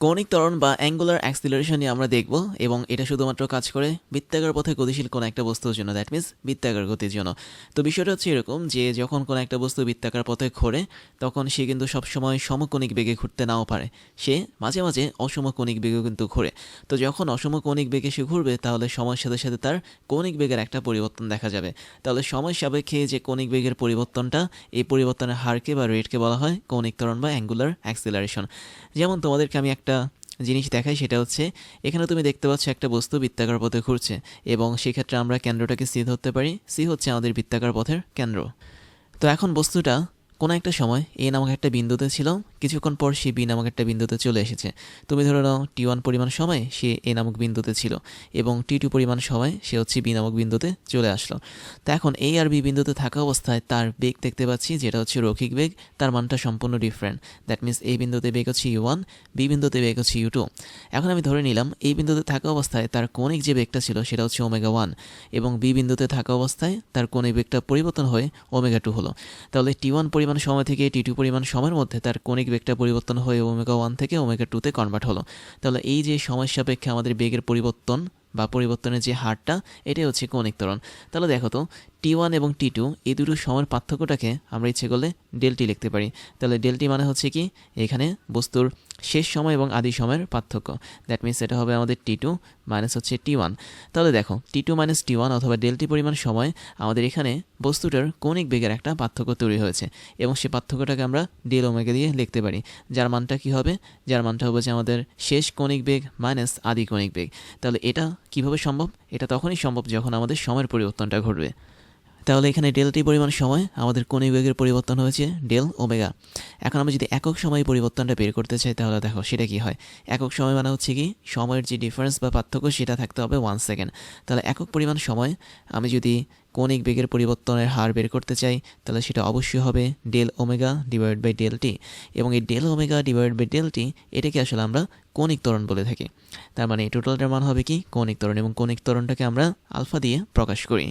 কৌণিক ত্বরণ বা অ্যাঙ্গুলার অ্যাক্সিলারেশন নিয়ে আমরা দেখব এবং এটা শুধুমাত্র কাজ করে বৃত্তাকার পথে গতিশীল কোনো একটা বস্তুর জন্য, দ্যাট মিন্স বৃত্তাকার গতির জন্য। তো বিষয়টা হচ্ছে এরকম যে যখন কোনো একটা বস্তু বৃত্তাকার পথে ঘোরে তখন সে কিন্তু সবসময় সমকোণিক বেগে ঘুরতে নাও পারে, সে মাঝে মাঝে অসমকোণিক বেগেও কিন্তু ঘুরে। তো যখন অসমকোণিক বেগে সে ঘুরবে তাহলে সময়ের সাথে সাথে তার কৌণিক বেগের একটা পরিবর্তন দেখা যাবে। তাহলে সময় সাপেক্ষে যে কৌণিক বেগের পরিবর্তনটা, এই পরিবর্তনের হারকে বা রেটকে বলা হয় কৌণিক ত্বরণ বা অ্যাঙ্গুলার অ্যাক্সিলারেশন। যেমন তোমাদেরকে আমি একটা জিনিস দেখাই, সেটা হচ্ছে এখানে তুমি দেখতে পাচ্ছ একটা বস্তু বৃত্তাকার পথে ঘুরছে এবং সেক্ষেত্রে আমরা কেন্দ্রটাকে সি ধরতে পারি। সি হচ্ছে আমাদের বৃত্তাকার পথের কেন্দ্র। তো এখন বস্তুটা কোনো একটা সময় এ নামক একটা বিন্দুতে ছিল, কিছুক্ষণ পর সে বি নামক একটা বিন্দুতে চলে এসেছে। তুমি ধরে নাও টি1 পরিমাণ সময় সে এ নামক বিন্দুতে ছিল এবং টি2 পরিমাণ সময় সে হচ্ছে বি নামক বিন্দুতে চলে আসলো। তো এখন এ আর বি বিন্দুতে থাকা অবস্থায় তার বেগ দেখতে পাচ্ছি যেটা হচ্ছে রৈখিক বেগ, তার মানটা সম্পূর্ণ ডিফারেন্ট। দ্যাট মিনস এই বিন্দুতে বেগ হচ্ছে ইউ1, বি বিন্দুতে বেগ হচ্ছে ইউ2। এখন আমি ধরে নিলাম এই বিন্দুতে থাকা অবস্থায় তার কৌণিক যে বেগটা ছিল সেটা হচ্ছে ওমেগা1 এবং বি বিন্দুতে থাকা অবস্থায় তার কৌণিক বেগটা পরিবর্তন হয়ে ওমেগা2 হলো। তাহলে টি1 পরিমাণ সময় থেকে টি2 পরিমাণ সময়ের মধ্যে তার কৌণিক বেগটা পরিবর্তন হয়ে ওমেগা1 থেকে ওমেগা2তে কনভার্ট হলো। তাহলে এই যে সময় সাপেক্ষে আমাদের বেগের পরিবর্তন বা পরিবর্তনের যে হারটা, এটাই হচ্ছে কৌণিক ত্বরণ। তাহলে দেখো তো টি1 এবং টি2 এই দুটো সময়ের পার্থক্যটাকে আমরা ইচ্ছে করলে ডেলটি লিখতে পারি। তাহলে ডেলটি মানে হচ্ছে কি, এখানে বস্তুর শেষ সময় এবং আদি সময়ের পার্থক্য। দ্যাট মিনস এটা হবে আমাদের টি2 মাইনাস হচ্ছে টি1। তাহলে দেখো টি2 মাইনাস টি1 অথবা ডেলটি পরিমাণ সময় আমাদের এখানে বস্তুটার কৌণিক বেগের একটা পার্থক্য তৈরি হয়েছে এবং সেই পার্থক্যটাকে আমরা ডেল ওমেগা দিয়ে লিখতে পারি, যার মানটা কি হবে, যার মানটা হবে যে আমাদের শেষ কৌণিক বেগ মাইনাস আদি কৌণিক বেগ। তাহলে এটা কিভাবে সম্ভব? এটা তখনই সম্ভব যখন আমাদের সময়ের পরিবর্তনটা ঘটবে। তাহলে এখানে ডেলটি পরিমাণ সময় আমাদের কৌণিক বেগের পরিবর্তন হয়েছে ডেল ওমেগা। এখন আমরা যদি একক সময় পরিবর্তনটা বের করতে চাই তাহলে দেখো সেটা কি হয়। একক সময় মানে হচ্ছে কি, সময়ের যে ডিফারেন্স বা পার্থক্য সেটা থাকতে হবে 1 সেকেন্ড। তাহলে একক পরিমাণ সময় আমি যদি কৌণিক বেগের পরিবর্তনের হার বের করতে চাই তাহলে সেটা অবশ্যই হবে del omega divide by del t. এবং এই del omega divide by del t এটাকে আসলে আমরা কৌণিক ত্বরণ বলে থাকি। তার মানে এই টোটালটার মান হবে কি কৌণিক ত্বরণ, এবং কৌণিক ত্বরণটাকে আমরা আলফা দিয়ে প্রকাশ করি।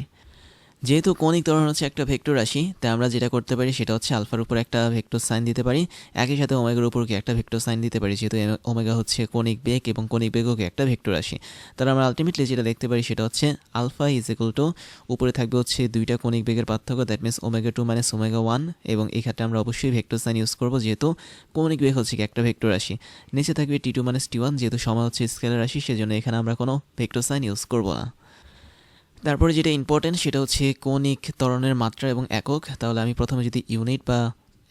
যেহেতু কৌণিক ত্বরণ হচ্ছে একটা ভেক্টর রাশি, তাই আমরা যেটা করতে পারি সেটা হচ্ছে আলফার উপর একটা ভেক্টর সাইন দিতে পারি, একই সাথে ওমেগার উপর কি একটা ভেক্টর সাইন দিতে পারি, যেহেতু ওমেগা হচ্ছে কৌণিক বেগ এবং কৌণিক বেগও কি একটা ভেক্টর রাশি। তাহলে আমরা আলটিমেটলি যেটা দেখতে পারি সেটা হচ্ছে আলফা ইজ ইকুয়াল টু, উপরে থাকবে হচ্ছে দুইটা কৌণিক বেগের পার্থক্য, দ্যাট মিনস ওমেগা2 মাইনাস ওমেগা1, এবং এই ক্ষেত্রে আমরা অবশ্যই ভেক্টর সাইন ইউজ করবো যেহেতু কৌণিক বেগ হচ্ছে কি একটা ভেক্টর রাশি। নিচে থাকবে টি2 মাইনাস টি1, যেহেতু সময় হচ্ছে স্কেলার রাশি সেজন্য এখানে আমরা কোনো ভেক্টর সাইন ইউজ করবো না। তারপরে যেটা ইম্পর্টেন্ট সেটা হচ্ছে কৌণিক ত্বরণের মাত্রা এবং একক। তাহলে আমি প্রথমে যদি ইউনিট বা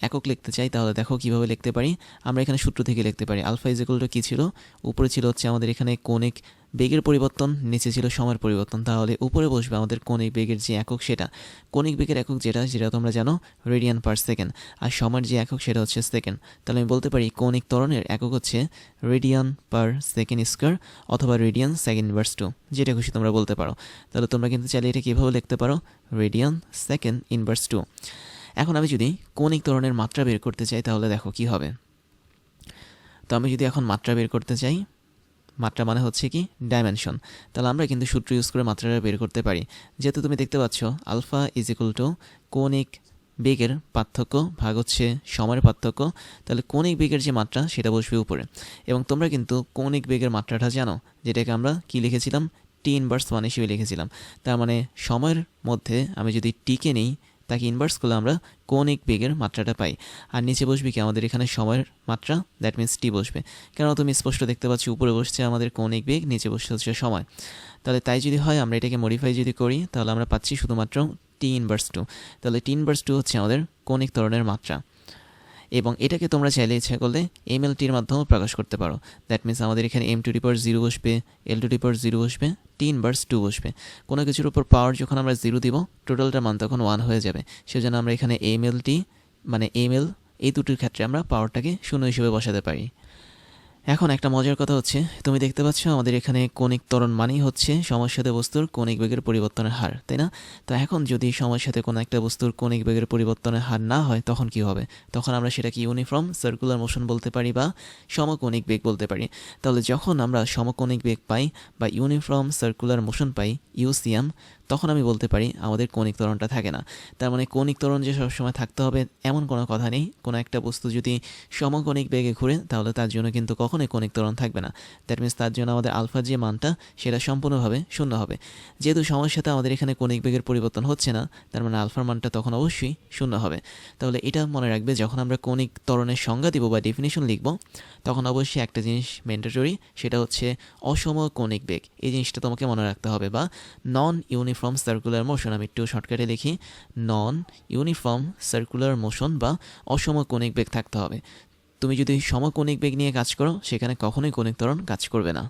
একক লিখতে চাই তাহলে দেখো কিভাবে লিখতে পারি। আমরা এখানে সূত্র থেকে লিখতে পারি। আলফা ইজ ইকুয়াল টু কী ছিল, উপরে ছিল হচ্ছে আমাদের এখানে কৌণিক বেগের পরিবর্তন, নিচে ছিল সময়ের পরিবর্তন। তাহলে উপরে বসবে আমাদের কৌণিক বেগের যে একক সেটা, কৌণিক বেগের একক যেটা তোমরা জানো রেডিয়ান পার সেকেন্ড, আর সময়ের যে একক সেটা হচ্ছে সেকেন্ড। তাহলে আমি বলতে পারি কৌণিক ত্বরণের একক হচ্ছে রেডিয়ান পার সেকেন্ড স্কোয়ার অথবা রেডিয়ান সেকেন্ড ইনভার্স 2, যেটা খুশি তোমরা বলতে পারো। তাহলে তোমরা কিন্তু চাইলে এটা কীভাবে লিখতে পারো, রেডিয়ান সেকেন্ড ইনভার্স 2। এখন আমি যদি কৌণিক ত্বরণের মাত্রা বের করতে চাই তাহলে দেখো কি হবে। তো আমি যদি এখন মাত্রা বের করতে চাই, মাত্রা মানে হচ্ছে কি ডাইমেনশন, তাহলে আমরা কিন্তু সূত্র ইউজ করে মাত্রাটা বের করতে পারি। যেহেতু তুমি দেখতে পাচ্ছ আলফা ইজ ইকুয়াল টু কৌণিক বেগের পার্থক্য ভাগ হচ্ছে সময়ের পার্থক্য, তাহলে কৌণিক বেগের যে মাত্রা সেটা বসবে উপরে। এবং তোমরা কিন্তু কৌণিক বেগের মাত্রাটা জানো, যেটাকে আমরা কি লিখেছিলাম, টি ইনভার্স 1 হিসেবে লিখেছিলাম। তার মানে সময়ের মধ্যে আমি যদি টিকে নিই তাকে ইনভার্স করলে আমরা কৌণিক বেগের মাত্রাটা পাই। আর নিচে বসবে কি আমাদের এখানে সময়ের মাত্রা, দ্যাট মিনস টি বসবে। কেন তুমি স্পষ্ট দেখতে পাচ্ছি উপরে বসছে আমাদের কৌণিক বেগ, নিচে বসছে হচ্ছে সময়। তাহলে তাই যদি হয় আমরা এটাকে মডিফাই যদি করি তাহলে আমরা পাচ্ছি শুধুমাত্র টি ইনভার্স 2। তাহলে টি ইনভার্স 2 হচ্ছে আমাদের কৌণিক ত্বরণের মাত্রা, এবং এটাকে তোমরা চাইলে ইচ্ছা করলে এমএলটির মাধ্যমে প্রকাশ করতে পারো। দ্যাট মিনস আমাদের এখানে এম টু দি পাওয়ার 0 বসবে, এল টু দি পাওয়ার 0 বসবে, টি ইনভার্স 2 বসবে। কোনো কিছুর উপর পাওয়ার যখন আমরা 0 দিব টোটালটার মান তখন 1 হয়ে যাবে। সেজন্য আমরা এখানে এমএলটি মানে এমএল এই দুটির ক্ষেত্রে আমরা পাওয়ারটাকে 0 হিসেবে বসাতে পারি। এখন একটা মজার কথা হচ্ছে, তুমি দেখতে পাচ্ছ আমাদের এখানে কৌণিক ত্বরণ মানেই হচ্ছে সময়ের সাথে বস্তুর কৌণিক বেগের পরিবর্তনের হার, তাই না? তো এখন যদি সময়ের সাথে কোনো একটা বস্তুর কৌণিক বেগের পরিবর্তনের হার না হয় তখন কি হবে? তখন আমরা সেটাকে ইউনিফর্ম সার্কুলার মোশন বলতে পারি বা সমকৌণিক বেগ বলতে পারি। তাহলে যখন আমরা সমকৌণিক বেগ পাই বা ইউনিফর্ম সার্কুলার মোশন পাই, ইউসিএম, তখন আমি বলতে পারি আমাদের কৌণিক ত্বরণটা থাকে না। তার মানে কৌণিক ত্বরণ যে সবসময় থাকতে হবে এমন কোনো কথা নেই। কোনো একটা বস্তু যদি সমকৌণিক বেগে ঘুরে তাহলে তার জন্য কিন্তু কখনোই কৌণিক ত্বরণ থাকবে না। দ্যাট মিনস তার জন্য আমাদের আলফার যে মানটা সেটা সম্পূর্ণভাবে শূন্য হবে। যেহেতু সময়ের সাথে আমাদের এখানে কৌণিক বেগের পরিবর্তন হচ্ছে না, তার মানে আলফার মানটা তখন অবশ্যই শূন্য হবে। তাহলে এটা মনে রাখবে, যখন আমরা কৌণিক ত্বরণের সংজ্ঞা দিব বা ডেফিনিশন লিখব, তখন অবশ্যই একটা জিনিস ম্যান্ডেটরি, সেটা হচ্ছে অসমকৌণিক বেগ। এই জিনিসটা তোমাকে মনে রাখতে হবে। বা নন ইউনিফর্ম সার্কুলার মোশন, আমি একটু শর্টকাটে লিখি, নন ইউনিফর্ম সার্কুলার মোশন বা অসমকৌণিক বেগ থাকতে হবে। তুমি যদি সমকৌণিক বেগ নিয়ে কাজ করো, সেখানে কখনোই কৌণিক ত্বরণ কাজ করবে না।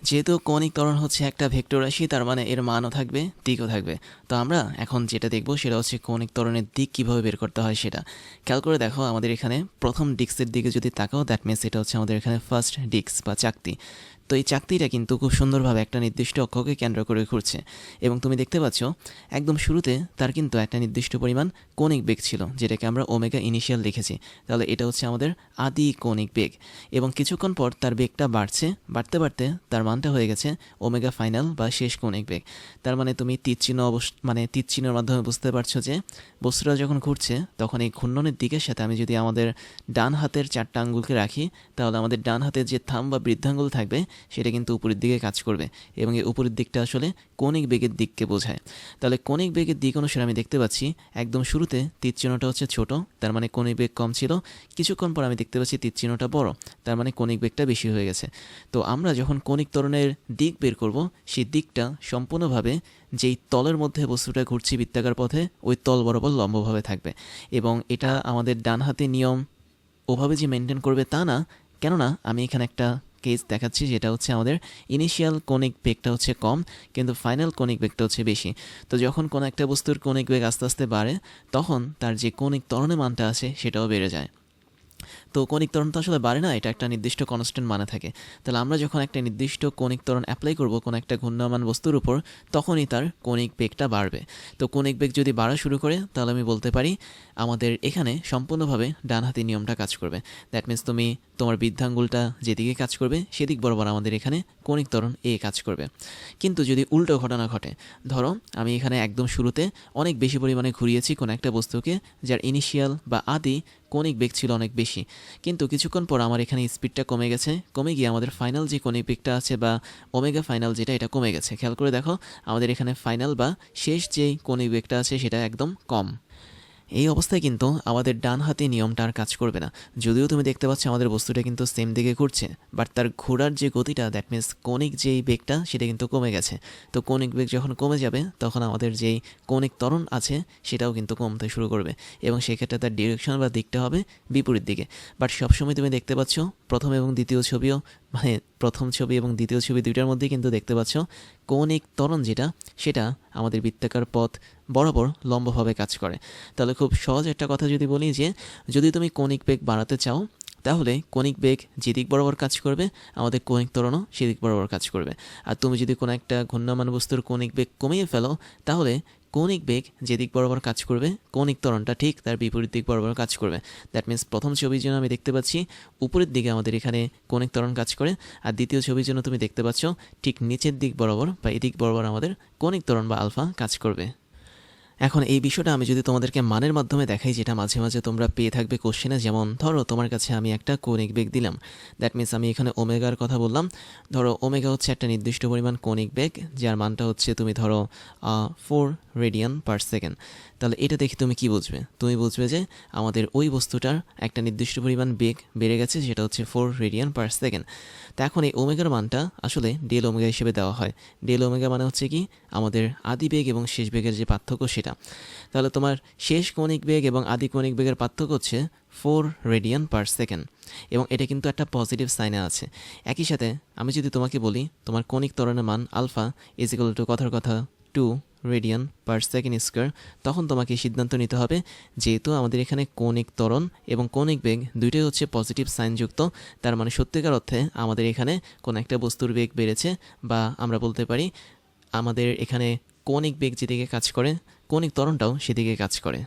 যেহেতু কৌণিক ত্বরণ হচ্ছে একটা ভেক্টর রাশি, তার মানে এর মানও থাকবে, দিকও থাকবে। তো আমরা এখন যেটা দেখব সেটা হচ্ছে কৌণিক ত্বরণের দিক কীভাবে বের করতে হয় সেটা। খেয়াল করে দেখো, আমাদের এখানে প্রথম ডিস্কের দিকে যদি তাকাও, দ্যাট মিনস এটা হচ্ছে আমাদের এখানে ফার্স্ট ডিস্ক বা চাকতি। তো এই চাকতিটা কিন্তু খুব সুন্দরভাবে একটা নির্দিষ্ট অক্ষকে কেন্দ্র করে ঘুরছে, এবং তুমি দেখতে পাচ্ছ একদম শুরুতে তার কিন্তু একটা নির্দিষ্ট পরিমাণ কৌণিক বেগ ছিল, যেটাকে আমরা ওমেগা ইনিশিয়াল লিখেছি। তাহলে এটা হচ্ছে আমাদের আদি কৌণিক বেগ, এবং কিছুক্ষণ পর তার বেগটা বাড়ছে, বাড়তে বাড়তে তার মানটা হয়ে গেছে ওমেগা ফাইনাল বা শেষ কৌণিক বেগ। তার মানে তুমি তীর চিহ্নের মাধ্যমে বুঝতে পারছো যে বস্তুটা যখন ঘুরছে তখন এই ঘূর্ণনের দিকের সাথে আমি যদি আমাদের ডান হাতের 4টা আঙ্গুলকে রাখি, তাহলে আমাদের ডান হাতের যে থাম্ব বা বৃদ্ধাঙ্গুল থাকবে সেটা কিন্তু উপরের দিকে কাজ করবে, এবং এই উপরের দিকটা আসলে কৌণিক বেগের দিককে বোঝায়। তাহলে কৌণিক বেগের দিক অনুসারে আমি দেখতে পাচ্ছি একদম শুরুতে তীর চিহ্নটা হচ্ছে ছোট, তার মানে কৌণিক বেগ কম ছিল। কিছুক্ষণ পর আমি দেখতে পাচ্ছি তীর চিহ্নটা বড়, তার মানে কৌণিক বেগটা বেশি হয়ে গেছে। তো আমরা যখন কৌণিক ত্বরণের দিক বের করব, সেই দিকটা সম্পূর্ণভাবে যেই তলের মধ্যে বস্তুটা ঘুরছে বৃত্তাকার পথে, ওই তল বরাবর লম্বভাবে থাকবে। এবং এটা আমাদের ডান হাতে নিয়ম ওভাবে যে মেনটেন করবে তা না, কেননা আমি এখানে একটা কেস দেখাচ্ছি, যেটা হচ্ছে আমাদের ইনিশিয়াল কৌণিক বেগটা হচ্ছে কম, কিন্তু ফাইনাল কৌণিক বেগটা হচ্ছে বেশি। তো যখন কোনো একটা বস্তুর কৌণিক বেগ আস্তে আস্তে বাড়ে, তখন তার যে কৌণিক ত্বরণের মানটা আছে সেটাও বেড়ে যায়। তো কৌণিক ত্বরণ তো আসলে বাড়ে না, এটা একটা নির্দিষ্ট কনস্ট্যান্ট মানে থাকে। তাহলে আমরা যখন একটা নির্দিষ্ট কৌণিক ত্বরণ অ্যাপ্লাই করব কোনো একটা ঘূর্ণায়মান বস্তুর উপর, তখনই তার কৌণিক বেগটা বাড়বে। তো কৌণিক বেগ যদি বাড়া শুরু করে, তাহলে আমি বলতে পারি আমাদের এখানে সম্পূর্ণভাবে ডানহাতি নিয়মটা কাজ করবে। দ্যাট মিনস তুমি তোমার বৃদ্ধাঙ্গুলটা যেদিকে কাজ করবে সেদিক বরাবর আমাদের এখানে কৌণিক ত্বরণ এ কাজ করবে। কিন্তু যদি উল্টো ঘটনা ঘটে, ধরো আমি এখানে একদম শুরুতে অনেক বেশি পরিমাণে ঘুরিয়েছি কোনো একটা বস্তুকে, যার ইনিশিয়াল বা আদি কৌণিক বেগ ছিল অনেক বেশি, কিন্তু কিছুক্ষণ পর আমার এখানে স্পিডটা কমে গেছে, কমে গিয়ে আমাদের ফাইনাল যে কৌণিক বেগটা আছে বা ওমেগা ফাইনাল যেটা, এটা কমে গেছে। খেয়াল করে দেখো, আমাদের এখানে ফাইনাল বা শেষ যেই কৌণিক বেগটা আছে সেটা একদম কম। এই অবস্থায় কিন্তু আমাদের ডান হাতি নিয়মটা আর কাজ করবে না। যদিও তুমি দেখতে পাচ্ছ আমাদের বস্তুটা কিন্তু সেম দিকে ঘুরছে, বাট তার ঘোরার যে গতিটা, দ্যাট মিনস কৌণিক যেই বেগটা সেটা কিন্তু কমে গেছে। তো কৌণিক বেগ যখন কমে যাবে, তখন আমাদের যেই কৌণিক ত্বরণ আছে সেটাও কিন্তু কমতে শুরু করবে, এবং সেক্ষেত্রে তার ডিরেকশন বা দিকটা হবে বিপরীত দিকে। বাট সবসময় তুমি দেখতে পাচ্ছ প্রথম এবং দ্বিতীয় ছবিও, মানে প্রথম ছবি এবং দ্বিতীয় ছবি দুইটার মধ্যেই কিন্তু দেখতে পাচ্ছ কৌণিক ত্বরণ যেটা, সেটা আমাদের বৃত্তাকার পথ বরাবর লম্বভাবে কাজ করে। তাহলে খুব সহজ একটা কথা যদি বলি, যে যদি তুমি কৌণিক বেগ বাড়াতে চাও, তাহলে কৌণিক বেগ যেদিক বরাবর কাজ করবে, আমাদের কৌণিক ত্বরণও সেদিক বরাবর কাজ করবে। আর তুমি যদি কোনো একটা ঘূর্ণায়মান বস্তুর কৌণিক বেগ কমিয়ে ফেলো, তাহলে কৌণিক বেগ যেদিক বরাবর কাজ করবে, কৌণিক ত্বরণটা ঠিক তার বিপরীত দিক বরাবর কাজ করবে। দ্যাট মিনস প্রথম ছবির জন্য আমি দেখতে পাচ্ছি উপরের দিকে আমাদের এখানে কৌণিক ত্বরণ কাজ করে, আর দ্বিতীয় ছবির জন্য তুমি দেখতে পাচ্ছ ঠিক নিচের দিক বরাবর বা এদিক বরাবর আমাদের কৌণিক ত্বরণ বা আলফা কাজ করবে। এখন এই বিষয়টা আমি যদি তোমাদেরকে মানের মাধ্যমে দেখাই, যেটা মাঝে মাঝে তোমরা পেয়ে থাকবে কোশ্চেনে, যেমন ধরো তোমার কাছে আমি একটা কৌণিক বেগ দিলাম, দ্যাট মিনস আমি এখানে ওমেগার কথা বললাম। ধরো ওমেগা হচ্ছে একটা নির্দিষ্ট পরিমাণ কৌণিক বেগ, যার মানটা হচ্ছে তুমি ধরো 4 রেডিয়ান পার সেকেন্ড। তাহলে এটা দেখে তুমি কি বুঝবে? তুমি বুঝবে যে আমাদের ওই বস্তুটার একটা নির্দিষ্ট পরিমাণ বেগ বেড়ে গেছে, যেটা হচ্ছে 4 রেডিয়ান পার সেকেন্ড। তো এখন এই ওমেগার মানটা আসলে ডেল ওমেগা হিসেবে দেওয়া হয়। ডেল ওমেগা মানে হচ্ছে কি, আমাদের আদি বেগ এবং শেষ বেগের যে পার্থক্য সেটা। তাহলে তোমার শেষ কৌণিক বেগ এবং আদি কৌণিক বেগের পার্থক্য হচ্ছে 4 রেডিয়ান পার সেকেন্ড, এবং এটা কিন্তু একটা পজিটিভ সাইনে আছে। একই সাথে আমি যদি তোমাকে বলি তোমার কৌণিক ত্বরণের মান আলফা ইজ ইকুয়াল টু কথার কথা 2 রেডিয়ান পার সেকেন্ড স্কোয়ার, তখন তোমাকে সিদ্ধান্ত নিতে হবে, যেহেতু আমাদের এখানে কৌণিক ত্বরণ এবং কৌণিক বেগ দুইটাই হচ্ছে পজিটিভ সাইনযুক্ত, তার মানে সত্যিকার অর্থে আমাদের এখানে কোনো একটা বস্তুর বেগ বেড়েছে, বা আমরা বলতে পারি আমাদের এখানে কৌণিক বেগ যেদিকে কাজ করে, কৌণিক ত্বরণটাও সেদিকে কাজ করে।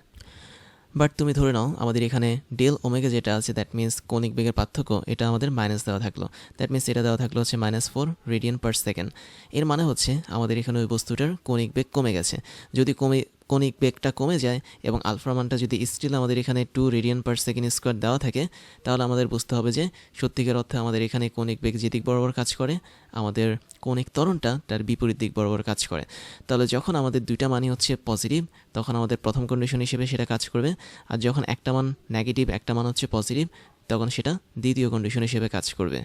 বাট তুমি ধরে নাও আমাদের এখানে ডেল ওমেগা যেটা আছে দ্যাট মিন্স কৌণিক বেগের পার্থক্য, এটা আমাদের মাইনাস দেওয়া থাকলো। দ্যাট মিন্স এটা দেওয়া থাকলো হচ্ছে -4 রেডিয়ান পার সেকেন্ড। এর মানে হচ্ছে আমাদের এখানে ওই বস্তুটার কৌণিক বেগ কমে গেছে। যদি কৌণিক বেগটা কমে যায় এবং আলফা মানটা যদি স্টিল আমাদের এখানে 2 রেডিয়ান পার সেকেন্ড স্কোয়ার দেওয়া থাকে, তাহলে আমাদের বুঝতে হবে যে সত্যিকার অর্থে আমাদের এখানে কৌণিক বেগ যে দিক বরাবর কাজ করে, আমাদের কৌণিক ত্বরণটা তার বিপরীত দিক বরাবর কাজ করে। তাহলে যখন আমাদের দুইটা মানই হচ্ছে পজিটিভ, তখন আমাদের প্রথম কন্ডিশন হিসেবে সেটা কাজ করবে। আর যখন একটা মান নেগেটিভ, একটা মান হচ্ছে পজিটিভ, তখন সেটা দ্বিতীয় কন্ডিশন হিসেবে কাজ করবে।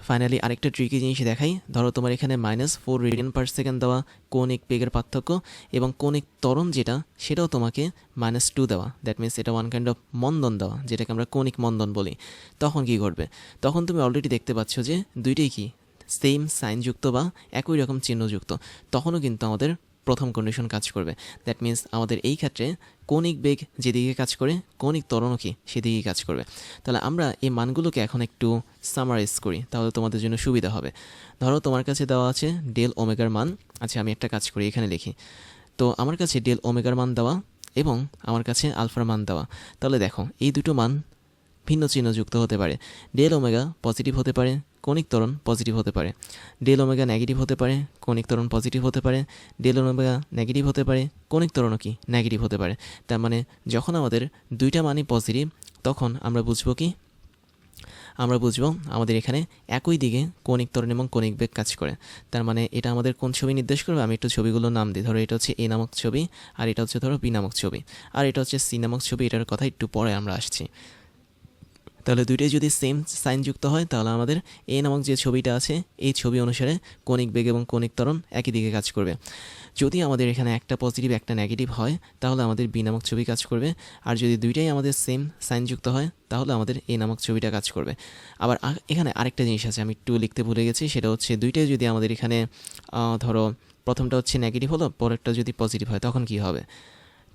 ফাইনালি আরেকটা ট্রিকি জিনিস দেখাই। ধরো তোমার এখানে -4 রেডিয়ান পার সেকেন্ড দেওয়া কৌণিক বেগের পার্থক্য এবং কৌণিক ত্বরণ যেটা, সেটাও তোমাকে -2 দেওয়া। দ্যাট মিনস এটা ওয়ান কাইন্ড অফ মন্দন দেওয়া, যেটাকে আমরা কৌণিক মন্দন বলি। তখন কি ঘটবে? তখন তুমি অলরেডি দেখতে পাচ্ছ যে দুইটাই কি সেম সাইনযুক্ত বা একই রকম চিহ্নযুক্ত। তখনও কিন্তু আমাদের প্রথম কন্ডিশন কাজ করবে। দ্যাট মিন্স আমাদের এই ক্ষেত্রে কৌণিক বেগ যেদিকে কাজ করে, কৌণিক ত্বরণও কি সেদিকেই কাজ করবে। তাহলে আমরা এই মানগুলোকে এখন একটু সামারাইজ করি, তাহলে তোমাদের জন্য সুবিধা হবে। ধরো তোমার কাছে দেওয়া আছে ডেল ওমেগার মান। আচ্ছা, আমি একটা কাজ করি, এখানে লিখি। তো আমার কাছে ডেল ওমেগার মান দেওয়া এবং আমার কাছে আলফার মান দেওয়া। তাহলে দেখো এই দুটো মান ভিন্ন চিহ্নযুক্ত হতে পারে। ডেল ওমেগা পজিটিভ হতে পারে, কৌণিক ত্বরণ পজিটিভ হতে পারে। ডেল ওমেগা নেগেটিভ হতে পারে, কৌণিক ত্বরণ পজিটিভ হতে পারে। ডেল ওমেগা নেগেটিভ হতে পারে, কৌণিক ত্বরণও কি নেগেটিভ হতে পারে। তার মানে যখন আমাদের দুইটা মানই পজিটিভ, তখন আমরা বুঝবো কি, আমরা বুঝবো আমাদের এখানে একই দিকে কৌণিক ত্বরণ এবং কৌণিক বেগ কাজ করে। তার মানে এটা আমাদের কোন ছবি নির্দেশ করবে? আমি একটু ছবিগুলোর নাম দিই। ধরো এটা হচ্ছে এ নামক ছবি, আর এটা হচ্ছে ধরো বি নামক ছবি, আর এটা হচ্ছে সি নামক ছবি। এটার কথা একটু পরে আমরা আসছি। তাহলে দুইটাই যদি সেম সাইন যুক্ত হয়, তাহলে আমাদের এ নামক যে ছবিটা আছে, এই ছবি অনুসারে কৌণিক বেগ এবং কৌণিক ত্বরণ একই দিকে কাজ করবে। যদি আমাদের এখানে একটা পজিটিভ একটা নেগেটিভ হয়, তাহলে আমাদের বি নামক ছবি কাজ করবে। আর যদি দুইটাই আমাদের সেম সাইন যুক্ত হয়, তাহলে আমাদের এ নামক ছবিটা কাজ করবে। আবার এখানে আরেকটা জিনিস আছে, আমি একটু লিখতে ভুলে গেছি। সেটা হচ্ছে দুইটাই যদি আমাদের এখানে ধরো প্রথমটা হচ্ছে নেগেটিভ হলো, পরেরটা যদি পজিটিভ হয়, তখন কি হবে?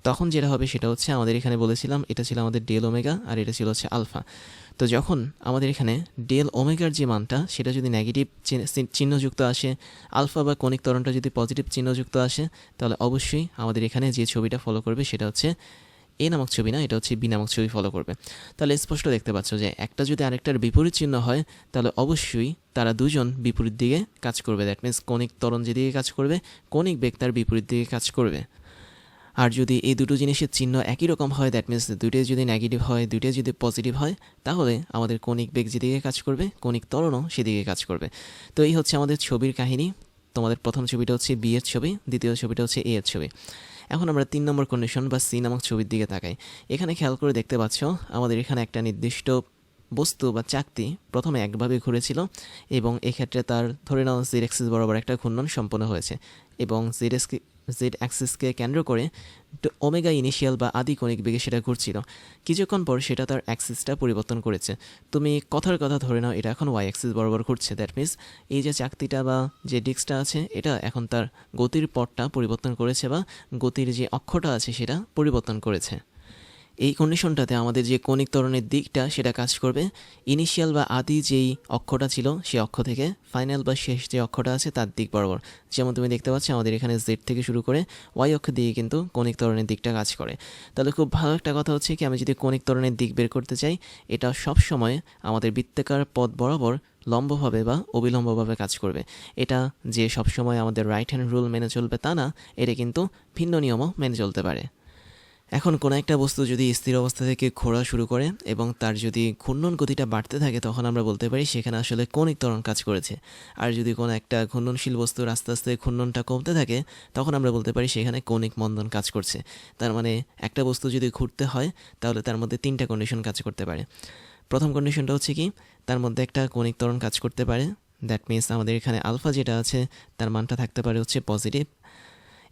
তখন যেটা হবে সেটা হচ্ছে আমাদের এখানে বলেছিলাম এটা ছিল আমাদের ডেল ওমেগা আর এটা ছিল হচ্ছে আলফা। তো যখন আমাদের এখানে ডেল ওমেগার যে মানটা সেটা যদি নেগেটিভ চিহ্নযুক্ত আসে, আলফা বা কৌণিক ত্বরণটা যদি পজিটিভ চিহ্নযুক্ত আসে, তাহলে অবশ্যই আমাদের এখানে যে ছবিটা ফলো করবে সেটা হচ্ছে এ নামক ছবি না, এটা হচ্ছে বি নামক ছবি ফলো করবে। তাহলে স্পষ্ট দেখতে পাচ্ছ যে একটা যদি আরেকটার বিপরীত চিহ্ন হয়, তাহলে অবশ্যই তারা দুজন বিপরীত দিকে কাজ করবে। দ্যাট মিনস কৌণিক ত্বরণ যেদিকে কাজ করবে, কৌণিক বেগ তার বিপরীত দিকে কাজ করবে। আর যদি এই দুটো জিনিসের চিহ্ন একই রকম হয়, দ্যাট মিনস দুইটাই যদি নেগেটিভ হয়, দুইটাই যদি পজিটিভ হয়, তাহলে আমাদের কৌণিক বেগ যেদিকে কাজ করবে, কৌণিক ত্বরণও সেদিকে কাজ করবে। তো এই হচ্ছে আমাদের ছবির কাহিনী। তোমাদের প্রথম ছবিটা হচ্ছে বি এর ছবি, দ্বিতীয় ছবিটা হচ্ছে এ এর ছবি। এখন আমরা 3 নম্বর কন্ডিশন বা সি নামক ছবির দিকে তাকাই। এখানে খেয়াল করে দেখতে পাচ্ছ আমাদের এখানে একটা নির্দিষ্ট বস্তু বা চাকতি প্রথমে একভাবে ঘুরেছিল এবং এক্ষেত্রে তার ধরে নাও জেড অ্যাক্সিস বরাবর একটা ঘূর্ণন সম্পন্ন হয়েছে এবং জেড অ্যাক্সিসকে কেন্দ্র করে ওমেগা ইনিশিয়াল বা আদি কৌণিক বেগে সেটা ঘুরছিল। কিছুক্ষণ পর সেটা তার অ্যাক্সিসটা পরিবর্তন করেছে। তুমি কথার কথা ধরে নাও এটা এখন ওয়াই অ্যাক্সিস বরাবর ঘুরছে। দ্যাট মিনস এই যে চাকতিটা বা যে ডিস্কটা আছে, এটা এখন তার গতির পথটা পরিবর্তন করেছে বা গতির যে অক্ষটা আছে সেটা পরিবর্তন করেছে। এই কন্ডিশনটাতে আমাদের যে কৌণিক ত্বরণের দিকটা সেটা কাজ করবে ইনিশিয়াল বা আদি যেই অক্ষটা ছিল সেই অক্ষ থেকে ফাইনাল বা শেষ যে অক্ষটা আছে তার দিক বরাবর। যেমন তুমি দেখতে পাচ্ছ আমাদের এখানে জেড থেকে শুরু করে ওয়াই অক্ষ দিয়ে কিন্তু কৌণিক ত্বরণের দিকটা কাজ করে। তাহলে খুব ভালো একটা কথা হচ্ছে কি, আমি যদি কৌণিক ত্বরণের দিক বের করতে চাই, এটা সব সময় আমাদের বৃত্তাকার পথ বরাবর লম্বভাবে বা অবিলম্বভাবে কাজ করবে। এটা যে সবসময় আমাদের রাইট হ্যান্ড রুল মেনে চলবে তা না, এটা কিন্তু ভিন্ন নিয়মও মেনে চলতে পারে। এখন কোনো একটা বস্তু যদি স্থির অবস্থা থেকে ঘোরা শুরু করে এবং তার যদি ঘূর্ণন গতিটা বাড়তে থাকে, তখন আমরা বলতে পারি সেখানে আসলে কৌণিক ত্বরণ কাজ করেছে। আর যদি কোনো একটা ঘূর্ণনশীল বস্তুর আস্তে আস্তে ঘূর্ণনটা কমতে থাকে, তখন আমরা বলতে পারি সেখানে কৌণিক মন্দন কাজ করছে। তার মানে একটা বস্তু যদি ঘুরতে হয়, তাহলে তার মধ্যে 3টা কন্ডিশন কাজ করতে পারে। প্রথম কন্ডিশনটা হচ্ছে কি, তার মধ্যে একটা কৌণিক ত্বরণ কাজ করতে পারে। দ্যাট মিনস আমাদের এখানে আলফা যেটা আছে তার মানটা থাকতে পারে হচ্ছে পজিটিভ।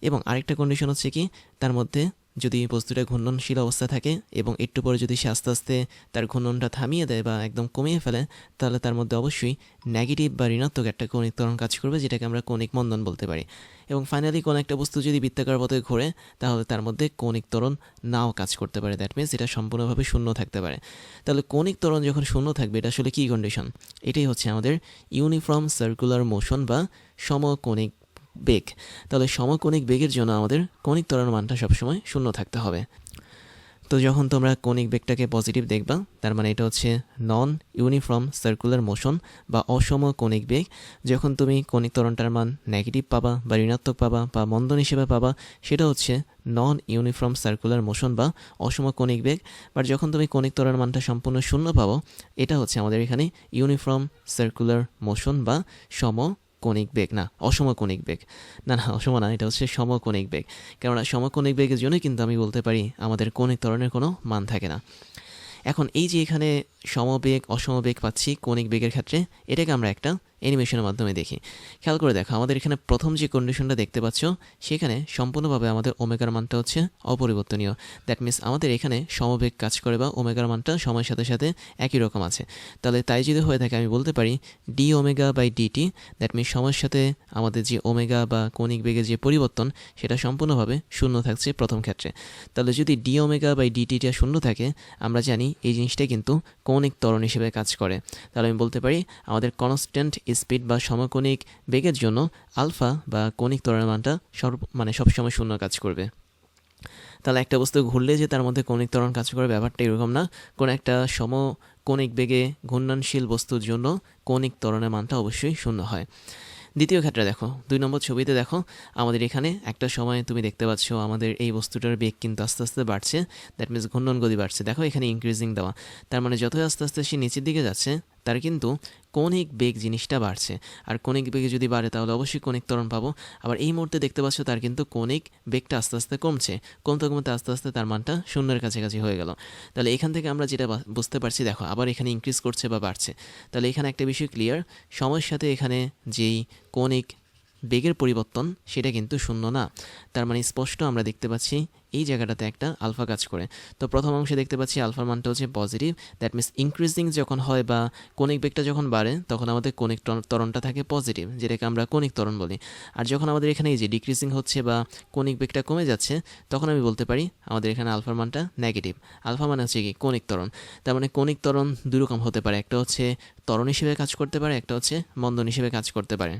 এবং আরেকটা কন্ডিশন হচ্ছে কি, তার মধ্যে যদি বস্তুটা ঘূর্ণনশীল অবস্থা থাকে এবং একটু পরে যদি সে আস্তে আস্তে তার ঘূর্ণনটা থামিয়ে দেয় বা একদম কমিয়ে ফেলে, তাহলে তার মধ্যে অবশ্যই নেগেটিভ বা ঋণাত্মক একটা কৌণিক ত্বরণ কাজ করবে, যেটাকে আমরা কৌণিক মন্দন বলতে পারি। এবং ফাইনালি কোনো একটা বস্তু যদি বৃত্তাকার পথে ঘোরে, তাহলে তার মধ্যে কৌণিক ত্বরণ নাও কাজ করতে পারে। দ্যাট মিনস এটা সম্পূর্ণভাবে শূন্য থাকতে পারে। তাহলে কৌণিক ত্বরণ যখন শূন্য থাকবে, এটা আসলে কী কন্ডিশন? এটাই হচ্ছে আমাদের ইউনিফর্ম সার্কুলার মোশন বা সমকৌণিক বেগ। তাহলে সমকৌণিক বেগের জন্য আমাদের কৌণিক ত্বরণ মানটা সবসময় শূন্য থাকতে হবে। তো যখন তোমরা কনিক বেগটাকে পজিটিভ দেখবা তার মানে এটা হচ্ছে নন ইউনিফর্ম সার্কুলার মোশন বা অসম কনিক বেগ। যখন তুমি কনিক ত্বরণটার মান নেগেটিভ পাবা বা ঋণাত্মক পাবা বা মন্দন হিসেবে পাবা সেটা হচ্ছে নন ইউনিফর্ম সার্কুলার মোশন বা অসম কনিক বেগ। বাট যখন তুমি কনিক ত্বরণ মানটা সম্পূর্ণ শূন্য পাবো এটা হচ্ছে আমাদের এখানে ইউনিফর্ম সার্কুলার মোশন বা সম কনিক বেগ, না অসমকোণিক বেগ, না অসম না, এটা হচ্ছে সমকোণিক বেগ। কেননা সমকোণিক বেগের জন্যই কিন্তু আমি বলতে পারি আমাদের কনিক ত্বরণের কোনো মান থাকে না। এখন এই যে এখানে সমবেগ অসমবেগ পাচ্ছি কনিক বেগের ক্ষেত্রে, এটাকে আমরা একটা অ্যানিমেশনের মাধ্যমে দেখি। খেয়াল করে দেখো, আমাদের এখানে প্রথম যে কন্ডিশনটা দেখতে পাচ্ছ সেখানে সম্পূর্ণভাবে আমাদের ওমেগার মানটা হচ্ছে অপরিবর্তনীয়। দ্যাট মিনস আমাদের এখানে সমবেগ কাজ করে বা ওমেগার মানটা সময়ের সাথে সাথে একই রকম আছে। তাহলে তাই যদি হয়ে থাকে আমি বলতে পারি d omega by dt, that means সময়ের সাথে আমাদের যে ওমেগা বা কনিক বেগের যে পরিবর্তন সেটা সম্পূর্ণভাবে শূন্য থাকছে প্রথম ক্ষেত্রে। তাহলে যদি ডি ওমেগা বাই ডিটিটা শূন্য থাকে আমরা জানি এই জিনিসটা কিন্তু কৌণিক ত্বরণ হিসেবে কাজ করে। তাহলে আমি বলতে পারি আমাদের কনস্ট্যান্ট স্পিড বা সমকোণিক বেগের জন্য আলফা বা কৌণিক ত্বরণের মানটা সবসময় শূন্য কাজ করবে। তাহলে একটা বস্তু ঘুরলে যে তার মধ্যে কৌণিক ত্বরণ কাজ করে ব্যাপারটা এরকম না। কোনো একটা সমকোণিক বেগে ঘূর্ণনশীল বস্তুর জন্য কৌণিক ত্বরণের মানটা অবশ্যই শূন্য হয়। দ্বিতীয় ক্ষেত্রে দেখো, 2 নম্বর ছবিতে দেখো আমাদের এখানে একটা সময় তুমি দেখতে পাচ্ছ আমাদের এই বস্তুটার বেগ কিন্তু আস্তে আস্তে বাড়ছে, দ্যাট মিনস ঘূর্ণন গতি বাড়ছে। দেখো এখানে ইনক্রিজিং দেওয়া, তার মানে যতই আস্তে আস্তে সে নিচের দিকে যাচ্ছে তার কিন্তু কৌণিক বেগ জিনিসটা বাড়ছে। আর কৌণিক বেগে যদি বাড়ে তাহলে অবশ্যই কৌণিক ত্বরণ পাবো। আবার এই মুহূর্তে দেখতে পাচ্ছ তার কিন্তু কৌণিক বেগটা আস্তে আস্তে কমছে, কমতে কমতে আস্তে আস্তে তার মানটা শূন্যের কাছাকাছি হয়ে গেল। তাহলে এখান থেকে আমরা যেটা বুঝতে পারছি, দেখো আবার এখানে ইনক্রিজ করছে বা বাড়ছে। তাহলে এখানে একটা বিষয় ক্লিয়ার, সময়ের সাথে এখানে যেই কৌণিক বেগের পরিবর্তন সেটা কিন্তু শূন্য না। তার মানে স্পষ্ট আমরা দেখতে পাচ্ছি এই জায়গাটাতে একটা আলফা কাজ করে। তো প্রথম অংশে দেখতে পাচ্ছি আলফার মানটা হচ্ছে পজিটিভ, দ্যাট মিনস ইনক্রিজিং যখন হয় বা কৌণিক বেগটা যখন বাড়ে তখন আমাদের কৌণিক ত্বরণটা থাকে পজিটিভ, যেটাকে আমরা কৌণিক ত্বরণ বলি। আর যখন আমাদের এখানে এই যে ডিক্রিজিং হচ্ছে বা কৌণিক বেগটা কমে যাচ্ছে তখন আমি বলতে পারি আমাদের এখানে আলফার মানটা নেগেটিভ। আলফা মানে হচ্ছে কি কৌণিক ত্বরণ। তার মানে কৌণিক ত্বরণ দুই রকম হতে পারে, একটা হচ্ছে ত্বরণ হিসেবে কাজ করতে পারে, একটা হচ্ছে মন্দন হিসেবে কাজ করতে পারে।